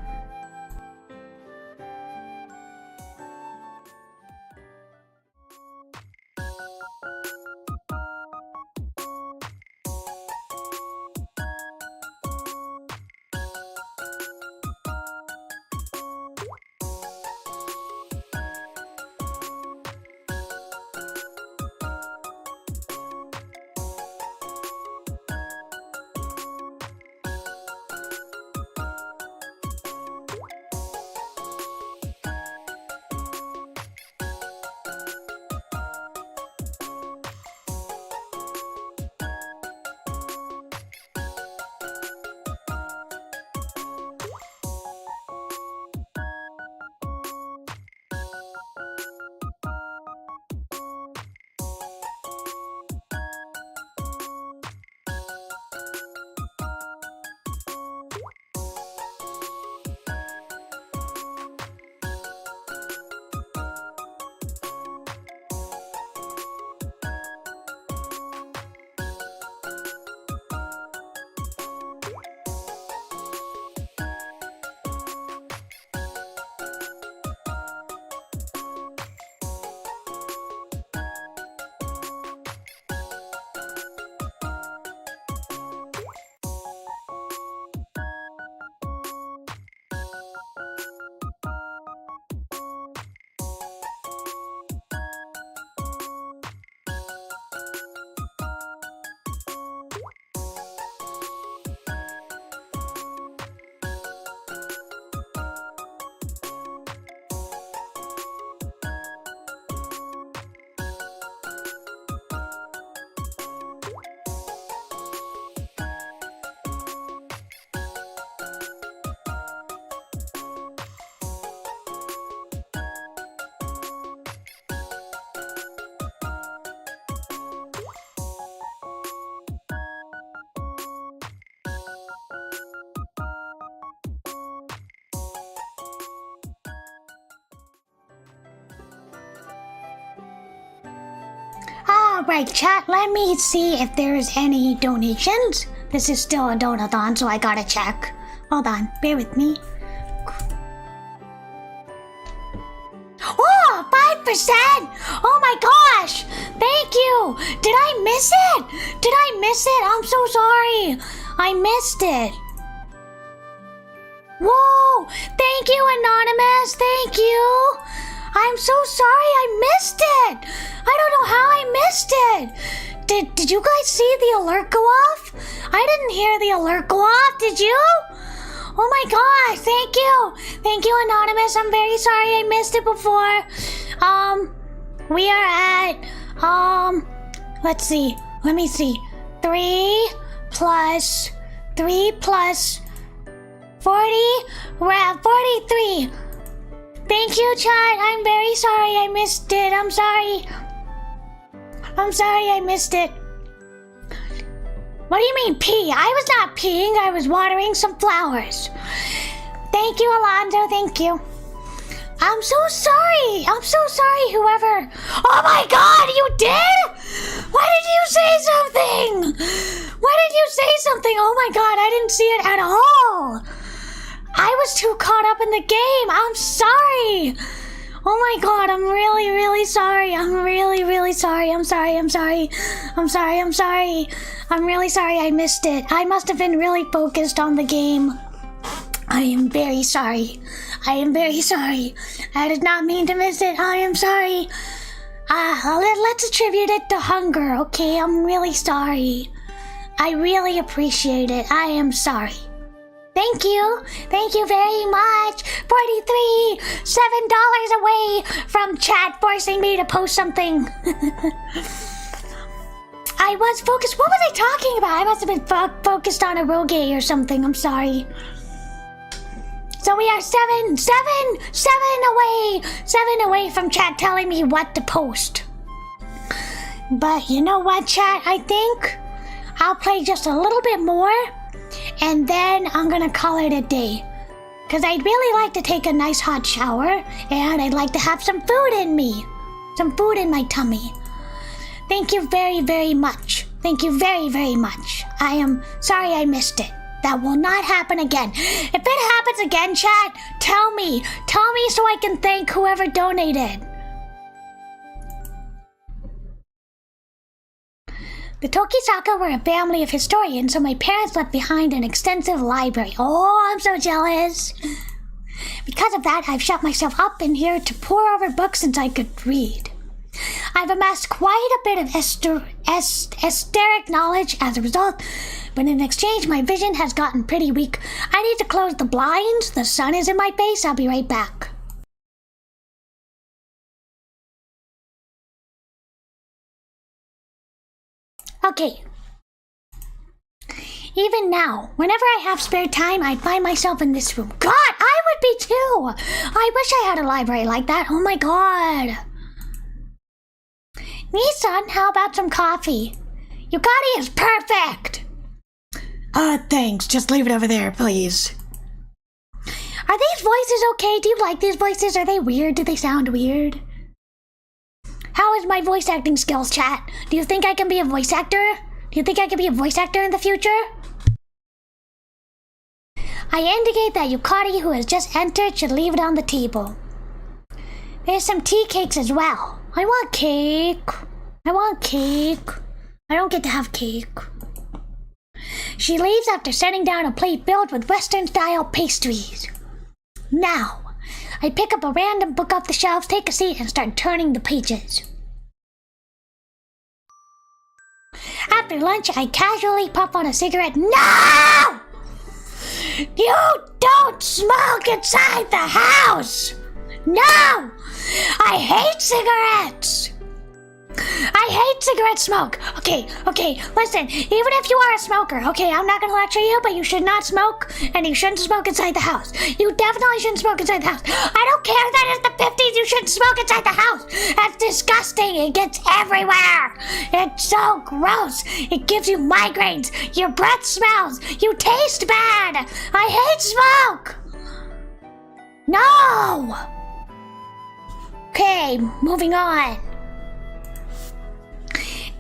Alright, chat, let me see if there's any donations. This is still a donathon, so I gotta check. Hold on, bear with me. Oh, 5%! Oh my gosh! Thank you! Did I miss it? Did I miss it? I'm so sorry. I missed it. Whoa! Thank you, Anonymous! Thank you! I'm so sorry I missed it! I don't know how I missed it! Did you guys see the alert go off? I didn't hear the alert go off, did you? Oh my gosh, thank you! Thank you, Anonymous, I'm very sorry I missed it before. We are at, let's see, let me see. 3 plus 40, we're at 43. Thank you, chat. I'm very sorry I missed it. I'm sorry I missed it. What do you mean pee? I was not peeing, I was watering some flowers. Thank you, Alonzo, thank you. I'm so sorry. I'm so sorry, whoever. Oh my god, you did? Why did you say something? Why did you say something? Oh my god, I didn't see it at all. I was too caught up in the game. I'm sorry. Oh my god, I'm really, really sorry. I'm really, really sorry. I'm sorry. I'm sorry. I'm sorry. I'm sorry. I'm really sorry I missed it. I must have been really focused on the game. I am very sorry. I am very sorry. I did not mean to miss it. I am sorry. Let's attribute it to hunger, okay? I'm really sorry. I really appreciate it. I am sorry. Thank you. Thank you very much. 43, $7 away from chat forcing me to post something. I was focused. What was I talking about? I must have been focused on eroge or something. I'm sorry. So we are seven away from chat telling me what to post. But you know what, chat? I think I'll play just a little bit more, and then I'm gonna call it a day. Because I'd really like to take a nice hot shower, and I'd like to have some food in me. Some food in my tummy. Thank you very, very much. Thank you very, very much. I am sorry I missed it. That will not happen again. If it happens again, chat, tell me. Tell me so I can thank whoever donated. The Tokisaka were a family of historians, so my parents left behind an extensive library. Oh, I'm so jealous. Because of that, I've shut myself up in here to pore over books since I could read. I've amassed quite a bit of esoteric knowledge as a result, but in exchange, my vision has gotten pretty weak. I need to close the blinds. The sun is in my face. I'll be right back. Okay. Even now, whenever I have spare time, I find myself in this room. God, I would be too! I wish I had a library like that. Oh my god. Nissan, how about some coffee? Yukari is perfect! Thanks. Just leave it over there, please. Are these voices okay? Do you like these voices? Are they weird? Do they sound weird? How is my voice acting skills, chat? Do you think I can be a voice actor? Do you think I can be a voice actor in the future? I indicate that Yukari, who has just entered, should leave it on the table. There's some tea cakes as well. I want cake. I want cake. I don't get to have cake. She leaves after setting down a plate filled with Western-style pastries. Now, I pick up a random book off the shelves, take a seat, and start turning the pages. After lunch, I casually puff on a cigarette. No! You don't smoke inside the house! No! I hate cigarettes! I hate cigarette smoke. Okay, listen, even if you are a smoker, okay, I'm not gonna lecture you, but you should not smoke, and you shouldn't smoke inside the house. You definitely shouldn't smoke inside the house. I don't care that it's the 50s, you shouldn't smoke inside the house. That's disgusting, it gets everywhere. It's so gross. It gives you migraines, your breath smells, you taste bad. I hate smoke. No. Okay, moving on.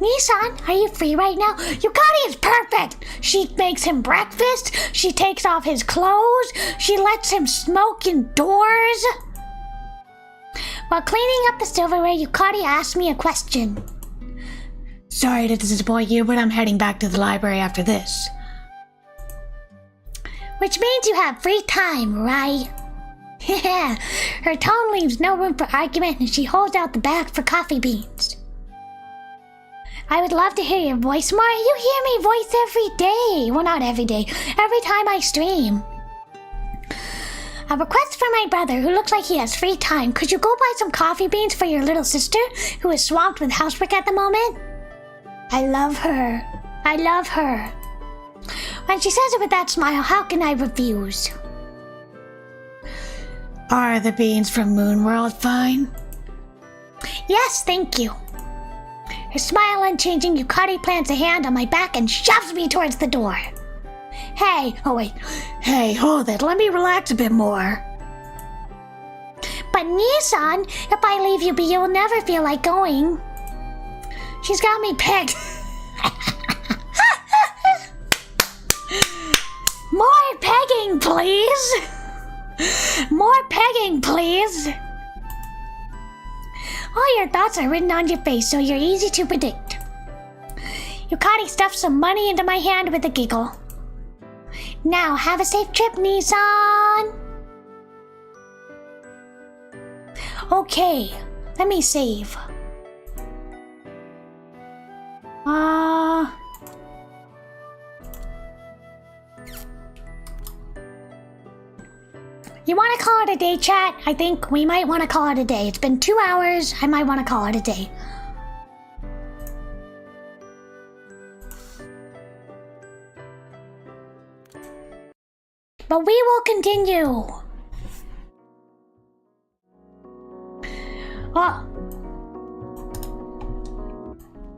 Nissan, are you free right now? Yukari is perfect! She makes him breakfast, she takes off his clothes, she lets him smoke indoors. While cleaning up the silverware, Yukari asked me a question. Sorry to disappoint you, but I'm heading back to the library after this. Which means you have free time, right? Her tone leaves no room for argument, and she holds out the bag for coffee beans. I would love to hear your voice more. You hear me voice every day. Well, not every day. Every time I stream. A request from my brother, who looks like he has free time. Could you go buy some coffee beans for your little sister, who is swamped with housework at the moment? I love her. I love her. When she says it with that smile, how can I refuse? Are the beans from Moonworld fine? Yes, thank you. Her smile unchanging, Yukari plants a hand on my back and shoves me towards the door. Hey, oh wait. Hey, hold it. Let me relax a bit more. But Nissan, if I leave you be, you'll never feel like going. She's got me pegged. More pegging, please. More pegging, please. All your thoughts are written on your face, so you're easy to predict. Yukari stuffed some money into my hand with a giggle. Now, have a safe trip, Nissan. Okay, let me save. You want to call it a day, chat? I think we might want to call it a day. It's been 2 hours. I might want to call it a day. But we will continue.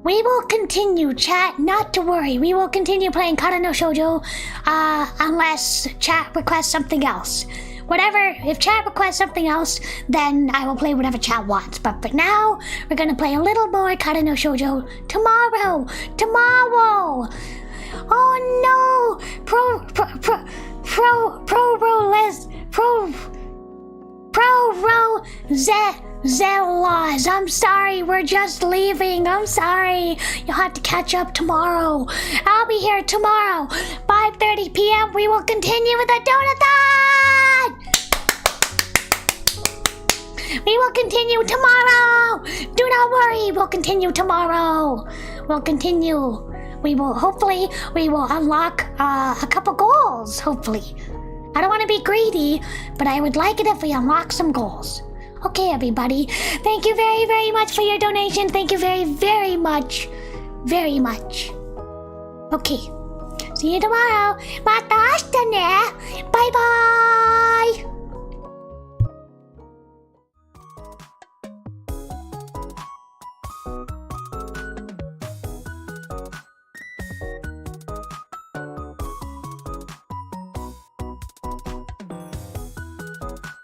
We will continue, chat. Not to worry. We will continue playing Kara no Shoujo, unless chat requests something else. Whatever, if chat requests something else, then I will play whatever chat wants. But for now, we're gonna play a little more Kara no Shoujo tomorrow. Tomorrow! Oh no! Zelas, I'm sorry, we're just leaving. I'm sorry. You'll have to catch up tomorrow. I'll be here tomorrow, 5:30 p.m. We will continue with the donathon! We will continue tomorrow! Do not worry, we'll continue tomorrow. We'll continue. We will unlock a couple goals, hopefully. I don't want to be greedy, but I would like it if we unlock some goals. Okay, everybody. Thank you very, very much for your donation. Thank you very, very much. Very much. Okay. See you tomorrow. Mata ashita ne. Bye-bye.